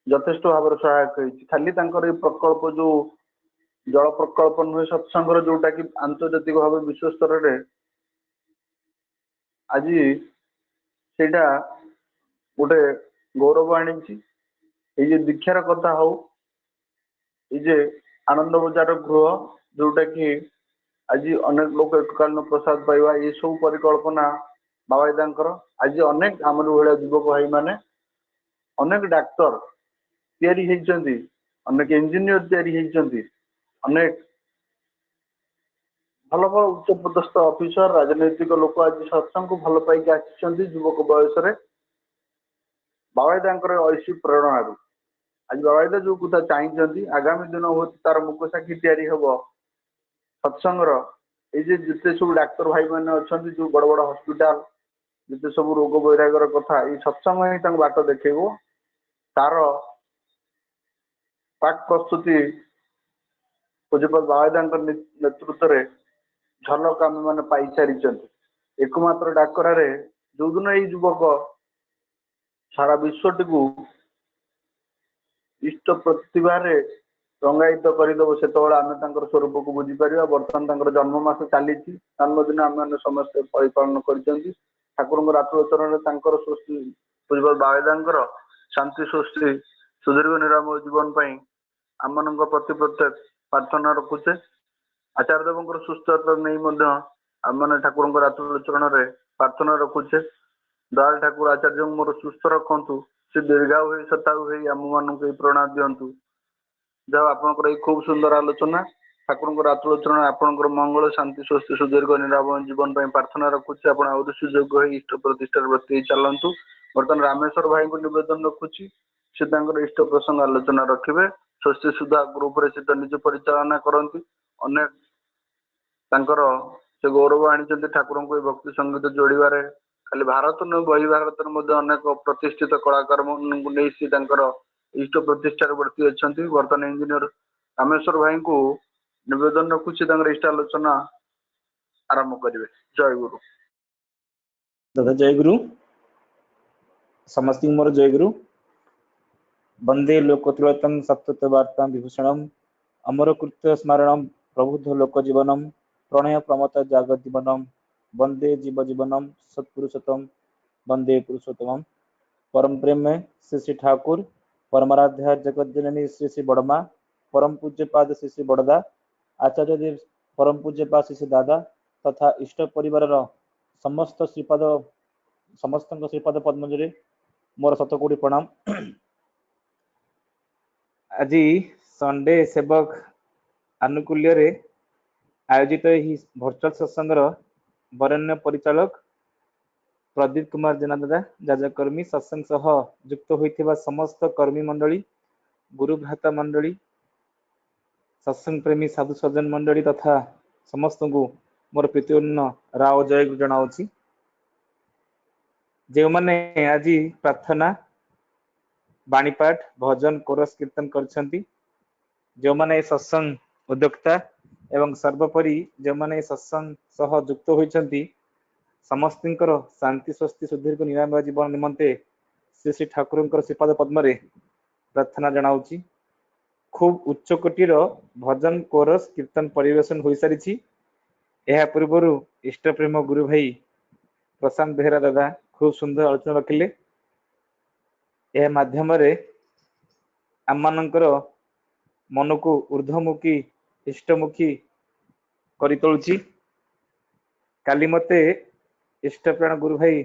यथेष्ट भाव सहायक खाली प्रकल्प जो जल प्रकल्प नुहे सत्संग जोटा कि आंतर्जातिक भाव विश्व स्तर में आज सेटा गोटे गौरव आनी ये दीक्षार कथा हो ये आनंद बजार गृह जोटा कि आज अनेक लोग एककालीन प्रसाद पाइबा ये सब परिकल्पना बाबादांकर आज अनेक आमर भाया युवक भाई माने अनेक डाक्तर तैयारी होती अनेक इंजीनियर तैयारी होती अनेक भल भल उच्च पदस्थ ऑफिसर राजनैतिक लोक आज सत्संग को भल पाई आसी युवक बयस बाबादांकर ऐसी प्रेरणा आज बाबादा जो कथा चाहिए आगामी दिन हो तार मुख साक्षी तैयारी हम सत्संगर ये जिते सब डाक्तर भाई मैंने अच्छा जो बड़ बड़ हस्पिटाल जिते सब रोग वैरागर कथा ये सत्संग ही बाट देखेब तार पाक प्रस्तुति पूज्यपाद बाबादा नेतृत्व में झलक आम मैंने पाई सारी एकमात्र डाकरा जो दिन ये युवक सारा विश्वटी को इष्ट प्रतिभार रंगायित करदेव से आम स्वरूप को बुझीपर बर्तमान जन्ममास चली जन्मदिन आम मैंने समस्ते परिपालन कर ठाकुर आत्मचरण सृष्टि पूज्यपाद बाबादा शांति सृष्टि सुदीर्घ निरामय जीवन आम मान प्रति प्रत्येक प्रार्थना रखुचे आचार्य देव सुस्थता नहीं आम मैंने ठाकुर आत्मचरण प्रार्थना रखुचे दयाल ठाकुर आचार्य मोर सुस्थ रखु से दीर्घायु हो शतायु हो आम मान प्रेरणा दिंतु जब आप खूब सुंदर आलोचना ଠାକୁରଙ୍କର ଆତୁଳ ଚରଣ ଆପଣଙ୍କର ମଙ୍ଗଳ ଶାନ୍ତି ସ୍ୱସ୍ତି ସୁଦୀର୍ଘ ନିରାମୟ ଜୀବନ ପାଇଁ ପ୍ରାର୍ଥନା ରଖୁଛି। ଆପଣ ଆହୁରି ସୁଯୋଗ ହେଇ ଇଷ୍ଟ ପ୍ରତିଷ୍ଠାର ବ୍ରତୀ ହେଇ ଚାଲନ୍ତୁ। ବର୍ତ୍ତମାନ ରାମେଶ୍ୱର ଭାଇଙ୍କୁ ନିବେଦନ ରଖୁଛି, ସେ ତାଙ୍କର ଇଷ୍ଟ ପ୍ରସଙ୍ଗ ଆଲୋଚନା ରଖିବେ। ସ୍ୱସ୍ତି ସୁଧା ଗ୍ରୁପରେ ସେ ତ ନିଜେ ପରିଚାଳନା କରନ୍ତି, ଅନେକ ତାଙ୍କର ସେ ଗୌରବ ଆଣିଛନ୍ତି ଠାକୁରଙ୍କୁ ଏ ଭକ୍ତି ସଙ୍ଗୀତ ଯୋଡ଼ିବାରେ। ଖାଲି ଭାରତ ନୁହେଁ, ବହି ଭାରତରେ ମଧ୍ୟ ଅନେକ ପ୍ରତିଷ୍ଠିତ କଳାକାରମାନଙ୍କୁ ନେଇ ସେ ତାଙ୍କର ଇଷ୍ଟ ପ୍ରତିଷ୍ଠାରେ ବ୍ରତୀ ଅଛନ୍ତି। ବର୍ତ୍ତମାନ ଇଞ୍ଜିନିୟର ରାମେଶ୍ୱର ଭାଇଙ୍କୁ ନିବେଦନ ରଖୁଛି, ତାଙ୍କର ଇଷ୍ଟ ଆଲୋଚନା ଆରମ୍ଭ କରିବେ। ଜୟ ଗୁରୁ।
दादा जय गुरु। समस्ती मोर जय गुरु। वंदे लोकोत्तरतम सप्तत वार्ता विभूषणम अमर कृत्य स्मरणम प्रबुद्ध लोक जीवनम प्रणय प्रमत जागत जीवनम वंदे जीव जीवनम सत्पुरुषोत्तम वंदे पुरुषोत्तम। परम प्रेम में श्री श्री ठाकुर परमाराध्या जगत जननी श्री श्री बड़मा परम पूज्य पाद श्री श्री बड़दा आचार्य देव परम पूज्य पाद श्री श्री दादा तथा इष्ट परिवार समस्त श्रीपाद समस्त श्रीपाद पद्मजरे मोर शतकोटी प्रणाम। आज संडे सेवक आनुकूल्य रे आयोजित ही भर्चुअल सत्संग वरेण्य परिचालक प्रदीप कुमार जेना दादा जाजकर्मी सत्संग सह युक्त होइथिबा समस्त कर्मी मंडली गुरु भ्राता मंडली सत्संग प्रेमी साधु सज्जन मंडली तथा समस्त को मोर प्रीतिपूर्ण राव जय गुरु जनाऊँगी। जो माने आज प्रार्थना बाणीपाठ भजन कोरस कीर्तन करछंती, जो माने सत्संग उद्योक्ता एवं सर्वोपरि जो माने सत्संग सह युक्त होइछंती समस्तिंकर शांति स्वस्ति सुदीर्घ निरामय जीवन निमंते श्री श्री ठाकुरंकर श्रीपाद पद्मरे प्रार्थना जनाऊँगी। खूब उच्च कोटीर भजन कोरस कीर्तन परिवेशन हो सारी। यह पूर्वर इष्ट प्रेम गुरु भाई प्रशांत बेहरा दादा खूब सुंदर आलोचना रखिले। यह माध्यम आम मानकर मन को ऊर्ध्वमुखी इष्टमुखी करी तोलुची। काली मते इष्टप्राण गुरु भाई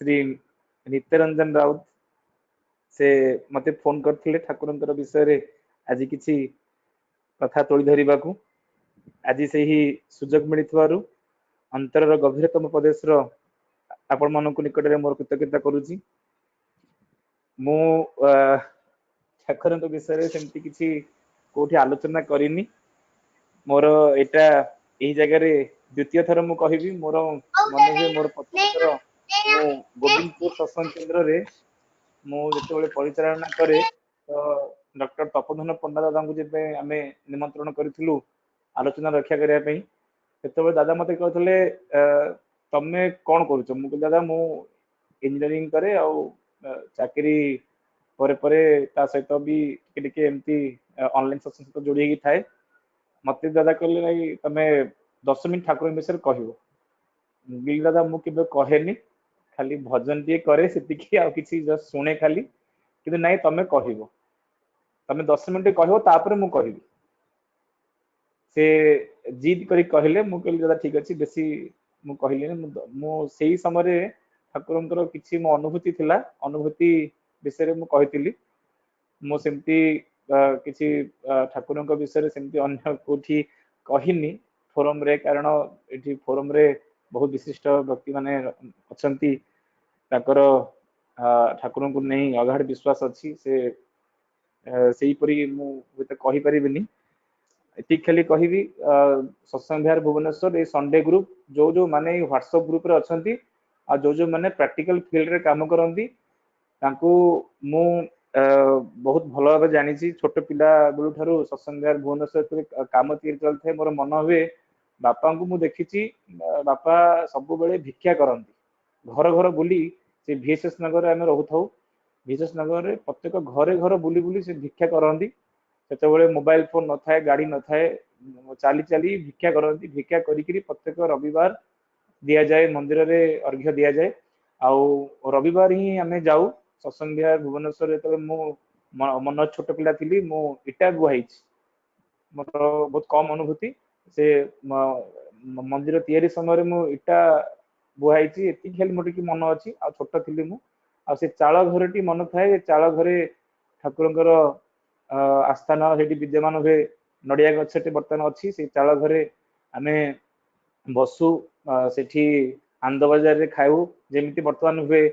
श्री नित्यरंजन राउत से मते फोन करथिले ठाकुरंकर विषय रे आज किछि कथा तोली धरिबा को। आज से ही सुजोग मिलिथवारु अंतरर गभीरतम प्रदेश रो आपण मानक निकट में मोर कृतज्ञता करुची। मु ठाकुरंक विषय रे सेमती किछि कोठी आलोचना करिनी। मोर एटा एही जगह रे द्वितीय थर मु कहिबी। मोर मन हुए मोर प्रथम थर मु गोविंदपुर सत्संग केंद्र रे मु जेतेबेले परिचालना करे तो डॉक्टर तपोधन पंडा दादा को जेबे आमे निमंत्रण करिथिलु आलोचना रक्षा करिया पई, सेतेबेले दादा मते कहथिले तमे कोन करूछ? मु कहले दादा मु इंजीनियरिंग करे आ चाकरी परे परे ता सहित भी टिके एमती ऑनलाइन सत्संग सहित जोड़ी हेगी थाए। मते दादा कहले नहीं तमे 10 मिनिट ठाकुर विषय कहबो। बिल दादा मु केबे कहेनी, खाली भजन दिए करे सेतिकी आ किछि जस्ट सुने खाली, किंतु नहीं तमे कहबो, तमे 10 मिनिट कहबो तापर मु कहबी। से जिद करी कहले मु कहली दादा ठीक अछि बेसी मु कहली मु सेही समय ठाकुरंकर किछि मो अनुभूति थिला, अनुभूति विषय मु कहितिली। मु सेमती किछि ठाकुरंक विषय सेमती अन्य कोठी कहिनी फोरम रे, कारण एठी फोरम रे बहुत विशिष्ट व्यक्ति माने अछंती ताकर ठाकुरंकु नहीं अगाध विश्वास अछि। से सेही परी मु होते कहि परिबिनी। एति खाली कहबी सत्संग विहार भुवनेश्वर ए संडे ग्रुप जो जो माने व्हाट्सएप ग्रुप रे अछंती आ जो जो माने प्रैक्टिकल फील्ड रे काम करंती तांकू मु बहुत भल भाव जानी। छोट पिला बेलू ठारू सत्संग विहार भुवनेश्वर काम तीर चलते मोर मन हुए बापा को मु देखी बापा सब बेले भिक्षा करती घर घर बुली। से VSS नगर आम रोथाऊ VSS नगर रे प्रत्येक घरे घर बुली बुली से भिक्षा करती। सेतबेले मोबाइल फोन न थाए, गाड़ी न थाए, चाली चाली भिक्षा करती। भिक्षा करी प्रत्येक रविवार दिया जाए मंदिर रे अर्घ्य दिया जाए। आउ रविवार ही आमे जाऊ सत्संग विहार भुवनेश्वर। जो मु मन छोट पिला थी मु इटा बुहाई मोर बहुत कम अनुभूति। से मंदिर तैयारी समय मु इटा बुहाई एति खाली मोर की मन अच्छी। आ छोट थी मु आ से चाल घर मन थाए, चाल घरे ठाकुरंकर आस्थान सेठी विद्यमान हुए नड़िया गछटे बर्तमान अच्छी से चाल घरे आमे बसु सेठी आनंद बजार रे खाऊ जेमिति बर्तमान हुए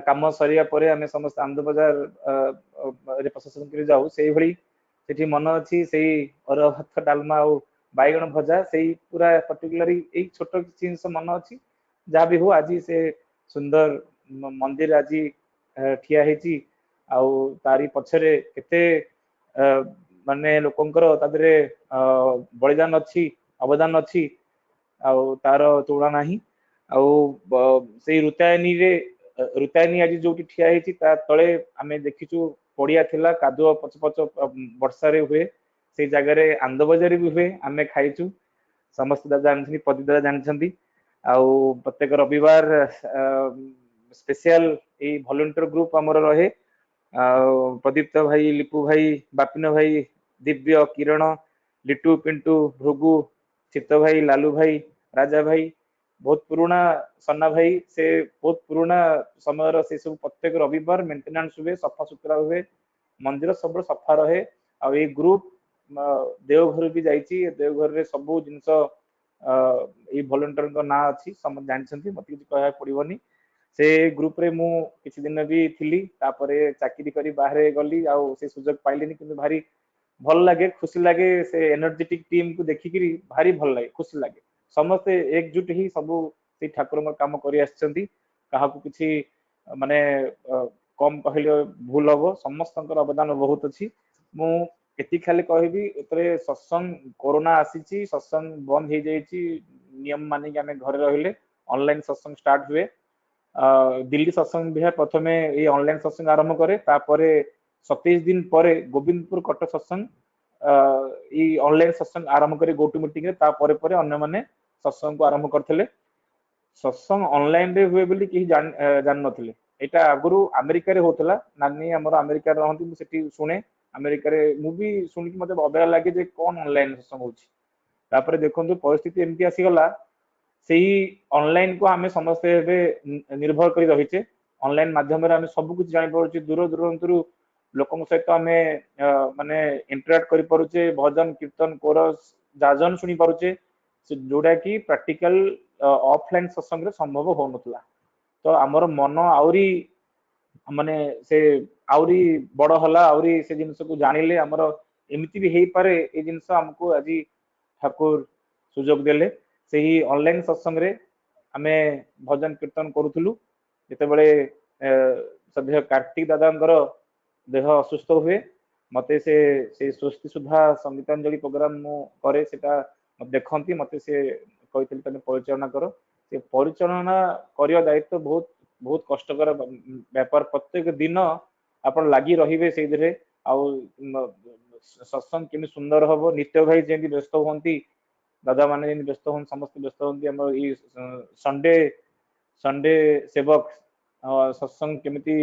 काम सरिया परे आमे समस्त आनंद बजार रे प्रशासन करे जाऊ सेही भली सेठी मन अच्छी से अरह भात डालमा और बैगण भजा से पूरा पर्टिकुलरी एक छोट जिनस मन अच्छी जहाँ भी हो आज से सुंदर मंदिर आज ठिया हेची आउ तारी पछरे केते माने लोकंकर तादरे बलिदान अच्छी अवदान अच्छी आउ तार तुलना नाही आउ से रुतायनी आज जो ठिया हेची ता तळे आमे देखिचु पड़िया थिला कादुआ पछ पछ वर्षा रे हुए से जगह रे आनंद बजार भी हुए आमे खाइचु समस्त दादा जानछनी पति दादा जानछंती आउ प्रत्येक रविवार स्पेशल ए वॉलंटियर ग्रुप हमर रहे प्रदीप्त भाई लिपू भाई बापिन भाई दिव्य किरण लिटू पिंटू भृगु चित्त भाई लालू भाई राजा भाई बहुत पुराना सन्ना भाई से बहुत पुराना समय से सब प्रत्येक रविवार मेंटेनेंस हुए सफा सुतरा हुए मंदिर सब सफा रहे आ ये ग्रुप देवघर भी जाइए देवघर रे सब जिनस ये वॉलंटियर ना अच्छी समझ जानते मत किसी कह पड़ोनी से ग्रुप रे मु किसी दिन भी थिली तापरे चाकरी करी बाहर गली आउ से सुजोग पाइलिनी किंतु भारी भल लगे खुशी लगे से एनर्जेटिक टीम को देखिकी भारी भल लगे खुशी लगे समस्ते एकजुट ही सब से ठाकुर काम कर माने कम कहले भूल हम समस्त अवदान बहुत अच्छी मुझे खाली कहबी एतरे सत्संग कोरोना आसी सत्संग बंद हो जाइए नियम मानिक आम घर रहिले ऑनलाइन सत्संग स्टार्ट हुए दिल्ली सत्संग विहार प्रथम ये ऑनलाइन सत्संग आरंभ करे तापरे 27 दिन पर गोविंदपुर कटक सत्संग ये ऑनलाइन सत्संग आरंभ करे गोटू मीटिंग रे तापरे परे अन्य माने सत्संग को आरंभ करथिले सत्संग ऑनलाइन रे हुए बोली केही जान नथिले एटा आगुरु अमेरिका रे होतला नानी हमर अमेरिका रे रहंती मु सेठी सुने अमेरिका रे मु भी सुन कि मते अबेला लागे जे कोन ऑनलाइन सत्संग होची तापरे देखंतु परिस्थिति एमती आसी गला सेही ऑनलाइन को आमे समस्त निर्भर करी रहिचे ऑनलाइन माध्यम रे आमे सब कुछ जानि पड़ुचे दूर दूरंतरु लोकन सहित आमे माने इंटरैक्ट करि पड़ुचे भजन कीर्तन कोरस जाजन सुनी पड़ुचे जोड़ा कि प्रैक्टिकल ऑफलाइन सत्संग रे संभव हो नथला तो आमर मन आउरी माने से आउरी बड़ हला आउरी से जिनस को जानिले आमर एमिति भी हेई पारे ए जिनस हमको आज ठाकुर सुजोग देले सेही ऑनलाइन सत्संग रे आमे भजन कीर्तन करूथुलु जेते बेले सभ्य कार्तिक दादांकर देह असुस्थ हुए मते से स्वस्ति सुधा संगीतांजलि प्रोग्राम मु करे सेटा देखती मते से कहते तने परिचालना कर से परिचालना करिया दायित्व बहुत बहुत कष्टकर व्यापार प्रत्येक दिन आपण लागी रहिबे से दिरे आ सत्संग केमि सुंदर हबो नित्य भाई जेंति व्यस्त होंती दादा माने जेंति व्यस्त होन समस्त व्यस्त होंती हमर ई संडे सेवक सत्संग केमिति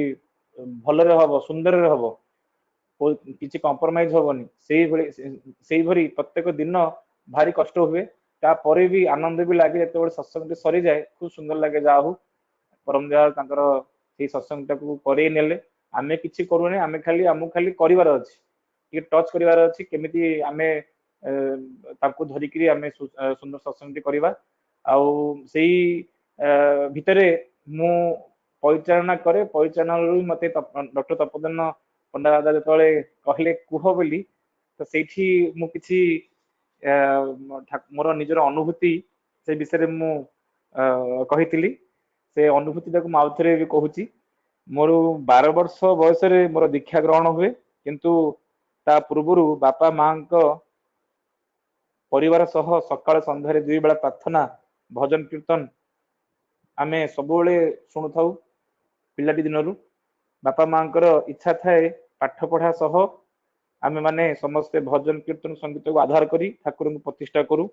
भलरे हबो सुंदर रे हबो किसी कंप्रोमाइज होबनी सेही भरी प्रत्येक दिन भारी कष्ट हुए तापर भी आनंद भी लगे जो सत्संग सरी जाए खूब सुंदर लगे जा हूँ परम दयाल तांकर से सत्संग टाकू करे नेले आमे किछि करूने आमे खाली आमु खाली करिवार अछि कि टच करिवार अछि केमिति आमे ताकू धरिकरी आमे सुंदर सत्संग करिवा आउ सेही भितरे मु परिचालना करे परिचालना मते डॉक्टर तपोधन पंडा दादा जतले कहले कुह बोली तो सेठी मु किछि मोर निजर अनुभूति से विषय मु कहितली से अनुभूति ताको माउथरे भी कहूची मोर 12 वर्ष बयस रे मोर दीक्षा ग्रहण हुए किंतु ता पूर्वरु बापा मां को परिवार सह सकाळ संध्यारे 2 बेला प्रार्थना भजन कीर्तन आमे सबुले सुनु थाउ पिलाटी दिनरु बापा मां इच्छा थाए पाठ पढ़ा सह आमे माने समस्त भजन कीर्तन संगीत को आधार करी ठाकुर को प्रतिष्ठा करू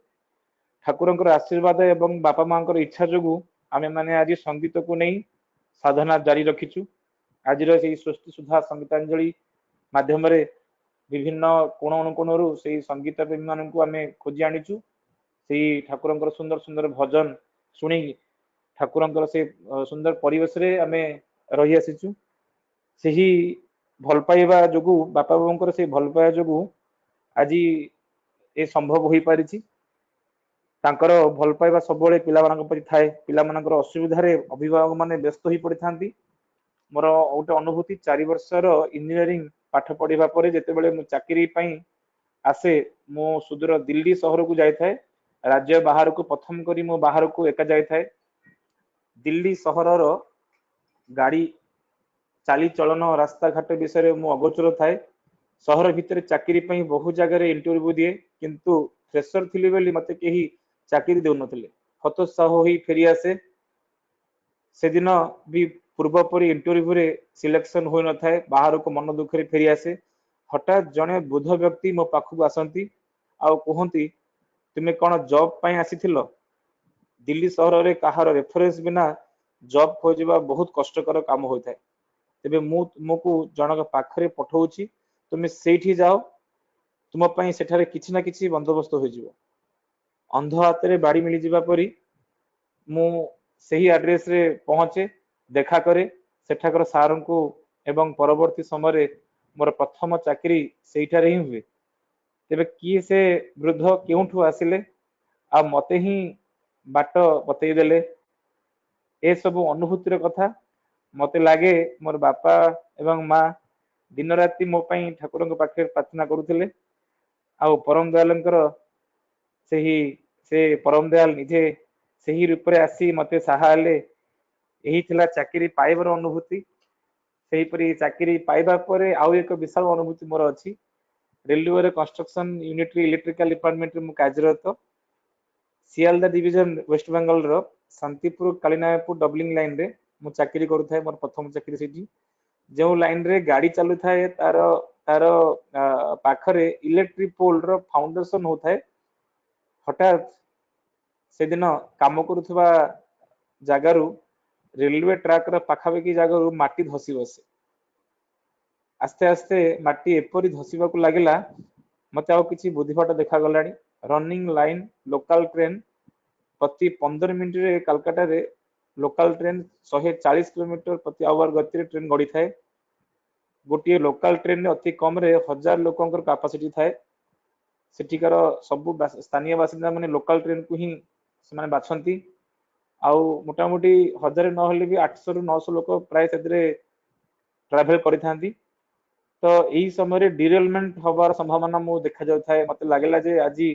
ठाकुर आशीर्वाद एवं बापा मां इच्छा जोगु आमे माने आज संगीत को नहीं साधना जारी रखीचु आज स्वस्ति सुधा संगीतांजलि माध्यम रे विभिन्न कोण अनुकोणरू से संगीत प्रेमी मान को आमे खोजी आनीचु से ठाकुर सुंदर सुंदर भजन शुणी ठाकुर से सुंदर परिवेश रे आमे रही आसीचु से भल पाइबा जोगु बापा बाबूंकर से भल पाइबा जोगु आज ए संभव हो पारिछि। तांकर भल पाइबा सबले पिलामानक प्रति थाए। पिलामानकर असुविधारे अभिभावक माने व्यस्त होई पड़िथांती। मोर गोटे अनुभूति 4 वर्षर इंजीनियरिंग पाठ पढ़िबा परे जेतेबेले मु चाकरी पई आसे मो सुदूर दिल्ली सहर को जाय थाए। राज्य बाहर को प्रथम करी मो बाहर को एका जाय थाए। दिल्ली सहरर गाड़ी चाली चलन रास्ता घाट विषय मु अगोचर थाए। सहर भितर चाकरी पई बहु जगह इंटरव्यू दिए किंतु फ्रेशर थिली बेली मते केही चाकरी देउ नथिले। हतोत्साह होई फेरी आसे। से दिन भी पूर्व परी इंटरव्यू रे सिलेक्शन होई न थाए। बाहर को मन दुख रे फेरी आसे। हठात जने बुध व्यक्ति मो पाखु आसंती आउ कहंती तुमे कोन जॉब पई आसीथिलो। दिल्ली सहर रे काहार रेफरेंस बिना जॉब खोजबा बहुत कष्टकर काम होय थाए। तेबे मु तुमको जनक पाखरे पठौछि तुमे सेठी जाओ तुम पई सेठारे किछि ना किछि बंदोबस्त होई जिवो। अंध हाथ बाड़ी मिली जिबा परी मु सही एड्रेस रे पहुंचे देखा करे सेठाकर सार को एवं परवर्ती समय मोर प्रथम चाकरी सेठारे ही हुए। तेबे किए से वृद्ध केउठु आसिले आ मते ही बाट बतई देले। ए सब अनुभूतिर कथा मते लागे मोर बापा एवं माँ दिन राति मो पई ठाकुर पाखे प्रार्थना करुथिले। आ परम दयालंकर से परम दयाल निजे सही रूप रे आसी मते सहायले। यही थिला चाकरी पाइबर अनुभूति। सही परी चाकरी पाइबा परे आउ एक विशाल अनुभूति मोर अछि। रेलवे रे कंस्ट्रक्शन यूनिट रे इलेक्ट्रिकल डिपार्टमेंट रे मु कार्यरत। सियालदा डिवीजन वेस्ट बेंगल रो शांतिपुर कालीनायपुर डबलिंग लाइन रे मु चाकरी करू थाए। मोर प्रथम चाकरी सेठी जो लाइन रे गाड़ी चालू थाए तार तार पाखरे इलेक्ट्रिक पोल रो फाउंडेशन हो थाए। हठात से दिन काम करुवा जगारू रेलवे ट्रैक रो पाखापाखि जगारू माटी धसी बसे। आस्ते आस्ते माटी एपरी धसीबा को लागिला मते आउ किछि बुद्धिबाट देखा गलानी। रनिंग लाइन लोकल ट्रेन प्रति 15 मिनिट रे कलकत्ता रे लोकल ट्रेन 140 किलोमीटर प्रति आवर गति रे ट्रेन गड़ी थाए। गोटे लोकल ट्रेन रे अति कम रे 1000 लोकंकर कैपेसिटी थाए। सेठिकार सब स्थानीय बासिंदा माने लोकल ट्रेन को ही से माने बाछंती। आउ मोटामोटी 1000 न होले भी 800 रु 900 लोक प्राय सेदरे ट्रैवल करि थांती। तो एही समय रे डिरेलमेंट होबार संभावना मु देखा जाउ थाए। मते लागला जे आजी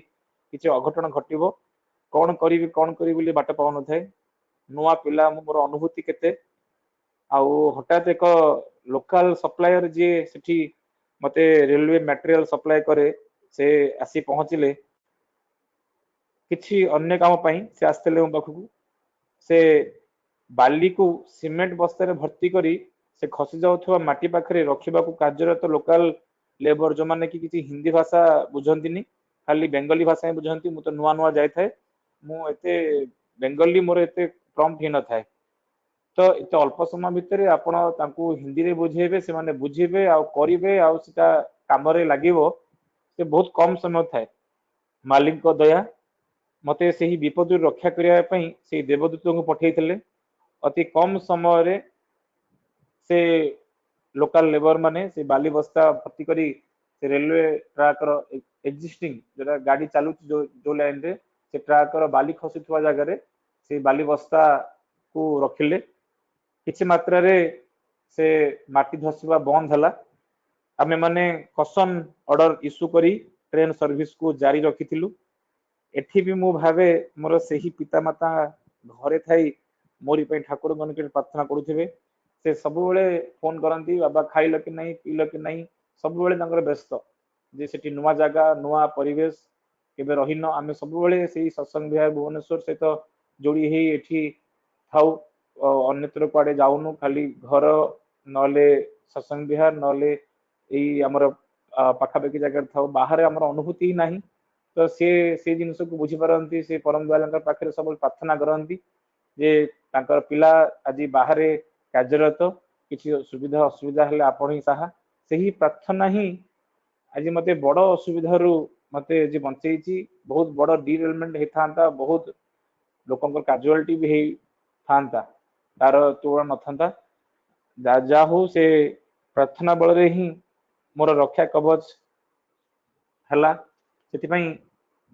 किछि अघटन घटिबो कोन करी बोली बाट पाउ न थाए। नुआ पिला मोर अनुभूति केते आउ हठात एक लोकल सप्लायर जे सेठी मते रेलवे मटेरियल सप्लाई करे से आसी पहुंचले किछि अन्य काम पई से आस्तले मो पाखु। से बाली को सीमेंट बस्ता रे भर्ती करी से खसी जाउथवा माटी पाखरे रखिबा को कार्यरत लोकल लेबर जो माने कि किछि हिंदी भाषा बुझंतिनी खाली बेंगली भाषा ही बुझंती। मु तो नुआ नुआ जाय थाए। मु एते बेंगली मोर एते प्रॉम्प्ट ही न थाए। तो एते अल्प समय भितर आपण तांकू हिंदी रे बुझेबे से माने बुझिबे आ करिवे आ सेटा काम रे लागिवो से बहुत कम समय थाए। मालिक को दया मते सही विपद रक्षा करिया पई से देवदूत को पठेइथिले। अति कम समय रे से लोकल लेबर माने से बाली बस्ता भर्ती करी से रेलवे ट्रैक रो एग्जिस्टिंग जेटा गाड़ी चालू जो लाइन रे से ट्रैक रो बाली खसुथवा जगह रे से बाली बस्ता को रखिले। किछि मात्रा रे से माटी धसवा बंद हला। आमे माने कसन ऑर्डर इश्यू करी ट्रेन सर्विस को जारी रखिथिलु। एठी भी मु भावे मोर सही पिता माता घरे थाई मोरी पे ठाकुर गणित प्रार्थना करुथिबे। से सब बेले फोन करंती बाबा खाइल कि नहीं पील कि नहीं सब बेले तंगर व्यस्त जे सेठी नुआ जगह नुआ परिवेश केबे रहिन। आमे सब बेले सेही सत्संग विहार भुवनेश्वर सहित जोड़ी हे एठी थाउ अन्यत्र कुआडे जाउनु खाली घर नले सत्संग विहार नले एई हमर पाखापाखि जगह थाउ बाहर हमर अनुभूति ही नाही। तो से जिनस को बुझी पारंती से परम दयालंकर पाखरे सब प्रार्थना करंती जे तांकर पिला आज बाहर कार्यरत किछि सुविधा असुविधा हेले आपण ही साहा सही प्रार्थना ही आज मते बड़ असुविधा रु मते जे बंचेइची। बहुत बड़ डिरेलमेंट हे थांता बहुत लोकंकर कैजुअलिटी भी हे थांता तार तुलना न थांता। जा हो से प्रार्थना बल रे ही मोर रक्षा कवच हला। सेति पई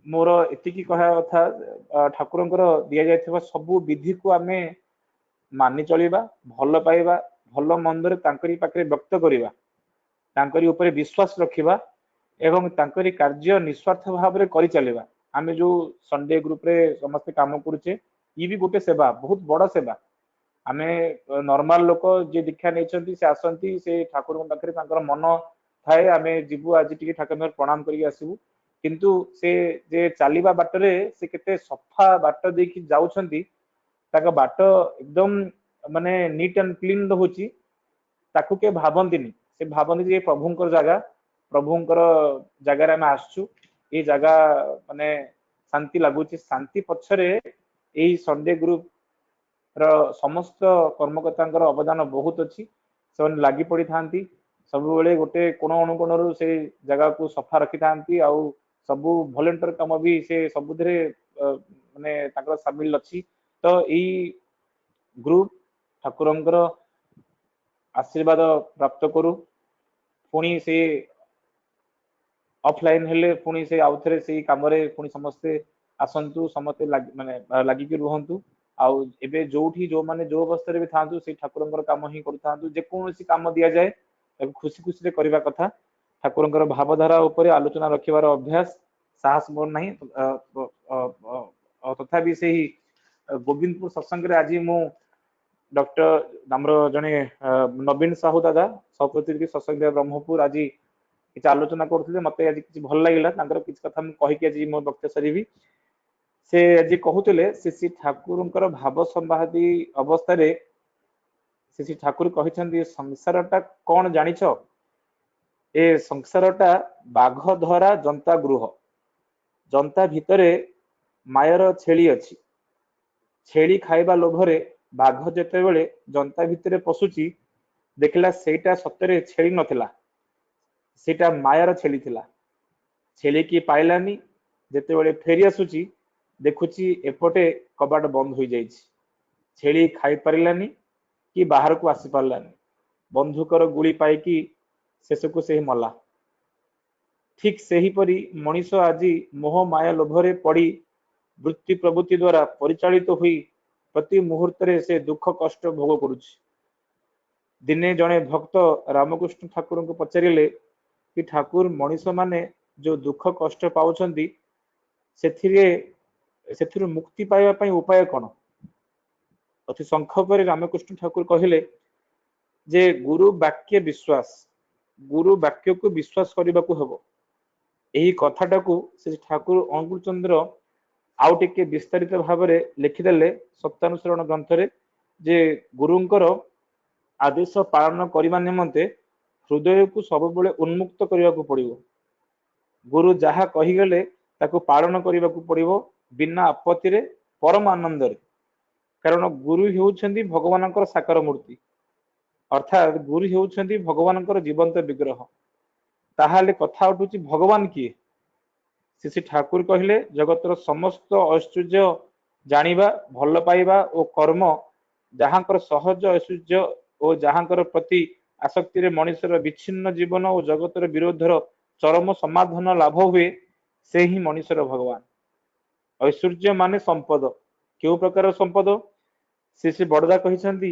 मोर एतिकी कहया कथा ठाकुरंकर दिया जायथिबा सब विधि को आमे मानि चलिबा भल पाइबा भल मंदरे तांकरी पाखरे व्यक्त करिबा तांकरी ऊपर विश्वास रखिबा एवं तांकरी कार्य निस्वार्थ भाव रे करि चलिबा आमे जो संडे ग्रुप रे समस्त काम करूचे ई भी गोटे सेवा बहुत बड़ सेवा आमे नॉर्मल लोक जे दीक्षा नेचंती से आसंती से ठाकुर पाखरे तांकर मन थाए आमे जीवु आज टिके ठाकुर प्रणाम करी आसीबु किंतु से जे चालिबा बाटरे से केते सफा बाट देखि जाउछंती ताका बाट एकदम माने नीट एंड क्लीन रहुची ताकू के भाबंतीनी से भाबंती जे प्रभुंकर जगह रे हम आसछु ए जगह माने शांति लागुची शांति पछरे एही संडे ग्रुप र समस्त कर्मकर्तांकर अवदान बहुत अछि से लागि पड़ी थांती सब बेले गोटे कोण अनुकोणरू से जगह को सफा रखी थांती आउ सबु वॉलंटियर काम भी से सबुधरे माने ताकर शामिल अछि तो ई ग्रुप ठाकुरंकर आशीर्वाद प्राप्त करू पुणी से ऑफलाइन हेले पुणी से आउथरे से काम रे पुणी समस्ते आसंतु समस्ते माने लागि कि रुहंतु आउ एबे जोठी जो माने जो अवस्था रे भी थांतु से ठाकुरंकर काम ही करथांतु जे कोनोसी काम दिया जाए ताको खुशी खुशी रे करबा कथा ठाकुरंकर भावधारा ऊपर आलोचना रखिबार अभ्यास साहस मोर नहीं तथापि से ही गोविंदपुर सत्संग रे आज मु डॉक्टर हमरो जने नवीन साहू दादा सभापति सत्संग ब्रह्मपुर आज किसी आलोचना करथिले मते आज किसी भल लागिला तांकर किसी कथा हम कहि के आज मो वक्तव्य सरीबी से आज कहूतिले श्री ठाकुरंकर भाव संवादी अवस्था रे श्री ठाकुर कहिसंती संसारटा कोन जानिछ ए संसारटा बाघ धरा जनता गृह जनता भितरे मायर छेली अछि छेली खाइबा लोभरे बाघ जेते बेले जनता भितरे पसुची देखला सेटा सतरे छेली नथिला सेटा मायर छेली थिला छेली की पाइलानी जेते बेले फेरी आसुची देखुची एपटे कबाट बंद हो जाइछि छेली खाई परिलानी कि बाहर को आसी पारलानी बंधुकर गुली पाइकी शेष को से मला ठीक सही परी मनीष आज मोह माया लोभरे पड़ी वृत्ति प्रवृत्ति द्वारा परिचालित हुई प्रति मुहूर्त रे से दुख कष्ट भोग करुछि दिने जने भक्त रामकृष्ण ठाकुर को पचारिले कि ठाकुर मनीष माने जो दुख कष्ट पाउछंती सेथिरु मुक्ति पाइबा पई उपाय कोन अति संक्षेप रामकृष्ण ठाकुर कहिले जे गुरु वाक्य विश्वास गुरु वाक्य को विश्वास करने को हबो एही कथाटा को श्री ठाकुर अनुकूल चंद्र आउ टिके विस्तारित भाव में लिखिदेले सत्यानुसरण ग्रंथ रे जे गुरुंकर आदेश पालन करने निमंते हृदय को सब बेले उन्मुक्त करने को पड़िबो गुरु जहा कहीगले ताको पालन करने को पड़िबो बिना आपत्ति रे परम आनंद रे कारण गुरु हेउछंती भगवानकर साकार मूर्ति अर्थात गुरु हेउछंती भगवानकर जीवंत विग्रह ताहाले कथा उठुची भगवान किए श्री ठाकुर कहले जगतर समस्त ऐश्वर्य जानिबा भल पाइबा और कर्म जहांकर सहज ऐश्वर्य और जहांकर प्रति आसक्ति रे मनुष्यर विच्छिन्न जीवन और जगतर विरोधर चरम समाधान लाभ हुए से ही मनुष्यर भगवान ऐश्वर्य माने संपद केउ प्रकार संपद श्री बड़दा कहिसंती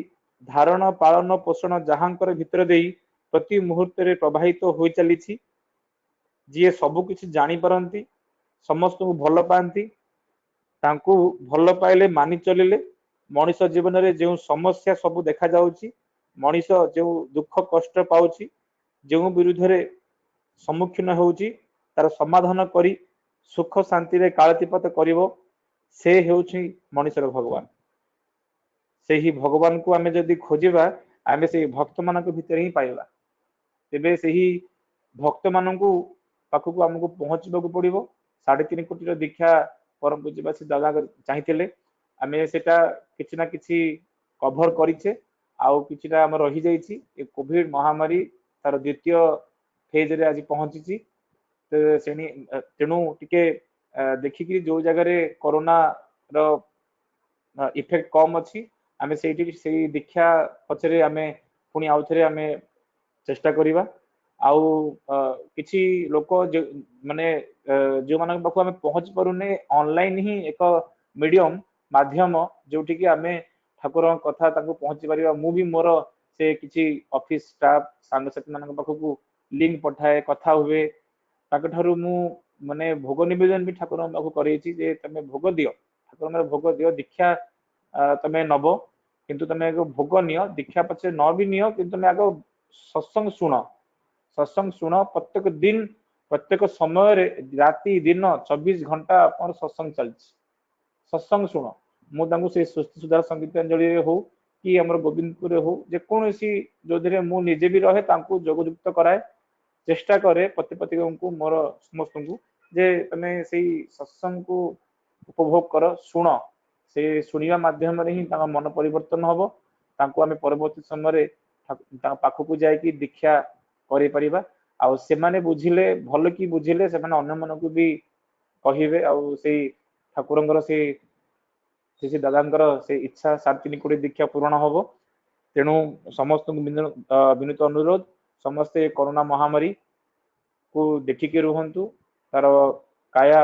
धारण पालन पोषण जहांकर भितर देई प्रति मुहूर्त रे प्रवाहित हो चली जी सबु किछि जानी परंती समस्त को भल पाती तांकू भल पाइले मानि चलिले मनीष जीवन रे जो समस्या सब देखा जाउची मनीष जो दुख कष्ट पाउची जो विरुद्ध रे सम्मुखीन होउची तार समाधान करी सुख शांति रे कालतिपत करिवो से हेउची मनीषर भगवान से ही भगवान को आमे जदि खोजिबा आमे से भक्त मानक भितर ही पाइबा तेबे से ही भक्त मानकू पाखकू हमको पहुंचबा को पड़िबो 3.5 कोटी रो दीक्षा परम पूज्यवासी दादा चाहिथिले आमे सेटा किछि ना किछि कभर करिछे आउ किछिटा हम रही जाइछि ए कोविड महामारी तार द्वितीय फेज रे आज पहुंचीछि तो सेनी तेनु टिके देखिकि जो जगह रे कोरोना रो इफेक्ट कम अछि आमे सेठी से दीक्षा पछरे आमे पुनी आउथरे आमे चेष्टा करिबा आउ किछि लोक माने जो मान पाखु आमे पहुंच पारुने ऑनलाइन ही एक मीडियम माध्यम जोठी कि आमे ठाकुर कथा ताको पहुंची परिबा मु भी मोर से किछि ऑफिस स्टाफ सांग साथी मान पाखु लिंक पठाए कथा हुए ताके ठारु मु माने भोग निवेदन भी ठाकुर पाखु करेछि जे तमे भोग दियो ठाकुर भोग दियो दीक्षा तमे नबो किंतु तमे भोग नियो दीक्षा पछे न भी नियो किंतु तमे आगो सत्संग सुनो प्रत्येक दिन प्रत्येक समय रे राति दिन 24 घंटा अपन सत्संग चलछि सत्संग सुनो मु तांगु से सुस्ति सुधार संगीतांजलि रे हो कि हमर गोविंदपुर रे हो जे कोनोसी जोधरे मु निजे भी रहे तांकु जोगयुक्त कराए चेष्टा करे पति को मोर समस्त को जे तमे सेही सत्संग को उपभोग कर सुनो से सुनिया माध्यम रे ही तांका मन परिवर्तन हबो तांको आमे परवर्ती समय रे पाखु को जाय कि दीक्षा करि परिबा आ से माने बुझिले भल कि बुझिले से माने अन्य मन को भी कहिबे आ सेही ठाकुरंगर से दादांकर से इच्छा 7 कोटी दीक्षा पूर्ण हबो तेणु समस्त विनीत अनुरोध समस्ते कोरोना महामारी को देखिके रुहंतु तार काया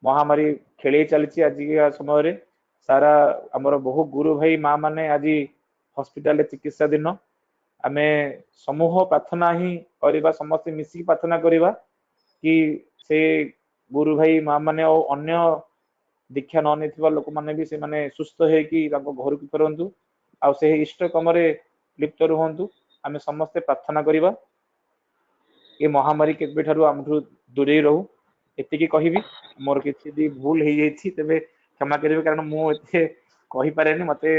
महामारी खेले चलची आज के समय रे सारा हमर बहु गुरु भाई माँ माने आज हॉस्पिटल चिकित्सा दिन आमे समूह प्रार्थना ही करबा समस्त मिसी प्रार्थना करबा कि से गुरु भाई माँ माने और अन्य दीक्षा न नेथिबा लोक माने भी से माने सुस्थ है कि ताको घर को करंतु आ से इष्ट कम रे लिप्त रुहंतु आमे समस्त प्रार्थना करबा ये महामारी केबे ठारू हमठु दूरे रहू एतिकी कहिबी मोर किछि दी भूल हे जाइछि तबे क्षमा करबे कारण मु एते कहि पारेनी मते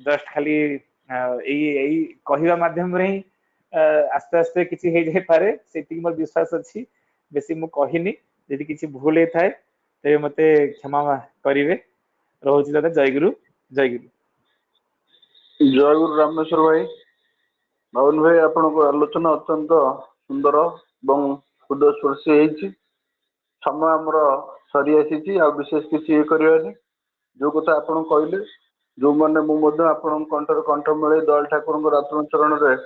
जस्ट खाली एई कहिबा माध्यम रे ही आस्ते आस्ते किछि हे जाय पारे सेति मोर विश्वास अछि बेसी मु कहिनी यदि किछि भूल हे थाए तबे मते क्षमा करिवे रहउछि दादा जय गुरु जय गुरु
रामेश्वर भाई भवन भाई आपण आलोचना अत्यंत सुंदर और हृदयस्पर्शी समय आमर सरी आसी विशेष किसी ये करवानी जो कथा आपण कहले जो मैंने आपण कंठर कंठ मिले दयाल ठाकुर आत्म चरण में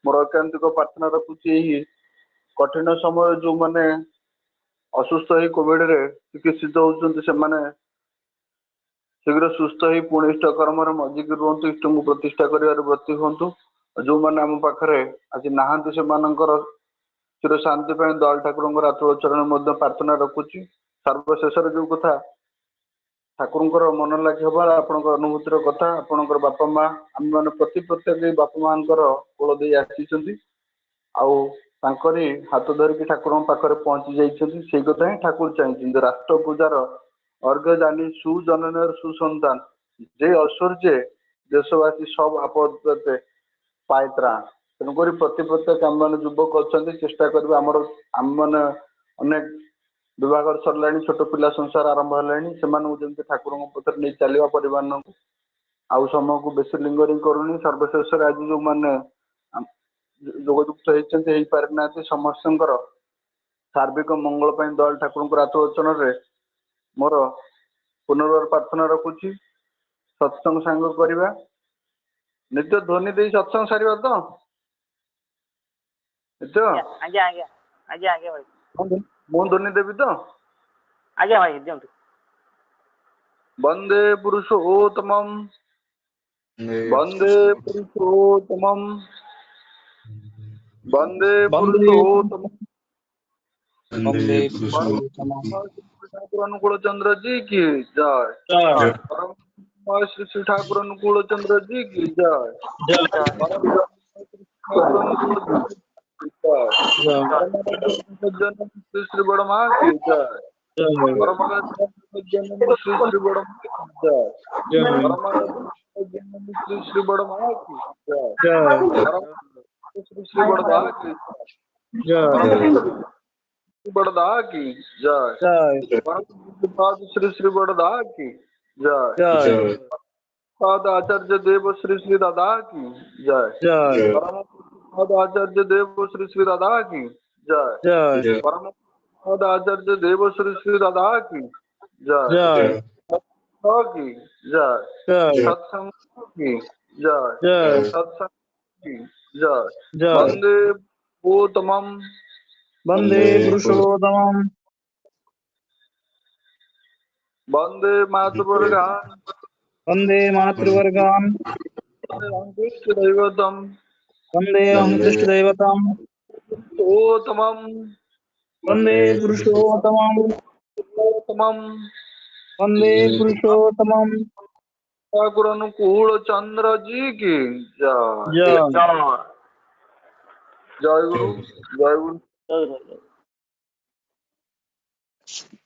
मोर एकांतिक प्रार्थना रखुची कठिन समय जो मैंने असुस्थ हो कोविड रे चिकित्सित होती से शीघ्र सुस्थ हो पुणी इष्ट कर्म मजिक रुहतु इष्ट को प्रतिष्ठा कर व्रती हूँ जो मैंने आम पाखे आज नहांती से चिर शांति दयाल ठाकुर आत्म चरण प्रार्थना रखुची सर्वशेष जो कथा ठाकुर मन लगे हबार आपण अनुभूतिर कथा आपण बापा माँ आम मैंने प्रत्येक बापा माँ कोल दे आसी हाथ धरिकी ठाकुर पाखे पहुंची जाइए से कथा ही ठाकुर चाहिए राष्ट्र पूजार अर्घ्य जानी सुजन सुसंतान जे ऐश्वर्य देशवासी सब आपद पाए त्राण तेणुक प्रत्येक आम मैंने युवक अच्छा चेष्टा करें आम मैंने अनेक विवाह सरला छोट पिला संसार आरंभ है ठाकुर पथर नहीं चलवा परिवार आउ समय को बेस लिंगरिंग करूनी सर्वशेष आज जो मैंने जोगयुक्त होती पारि ना समस्त सार्विक मंगल दयाल ठाकुर आत्मवचन मोर पुनर्बार प्रार्थना रखुची सत्संग सांग करवा नित्य ध्वनि दे सत्संग सारिबा तो नित्य
आज्ञा आज्ञा आज्ञा आज्ञा भाई
मु ध्वनि देवी तो
आज्ञा भाई दियंतु
वंदे पुरुषोत्तमं वंदे पुरुषोत्तमं वंदे पुरुषोत्तमं
वंदे पुरुषोत्तमं
ठाकुर अनुकूल चंद्र जी की जय परम श्री श्री ठाकुर अनुकूल चंद्र जी की जय श्री श्री बड़ माँ की जय श्री श्री बड़ श्री श्री बड़ माँ की जय श्री श्री बड़ माँ की बड़दा की जय श्री श्री बड़दा की जय आचार्य देव श्री श्री दादा की जय परम आचार्य देव श्री श्री दादा की जय परम आचार्य देव श्री श्री दादा की जय की जय सत्संग की जय सत्संग की जय
जय
वंदे भूतमम
वंदे पुरुषोत्तमम्
वंदे मातृवर्गान्
वंदे मातृवर्गान्
दैवतम
वंदे अंकुष्टदैवतम्
उत्तमम
वंदे पुरुषोत्तमम्
उत्तमम
वंदे पुरुषोत्तमम्
ठाकुर अनुकूल चंद्र जी की जय
जय
जय गुरु जय गुरु
जय गुरु।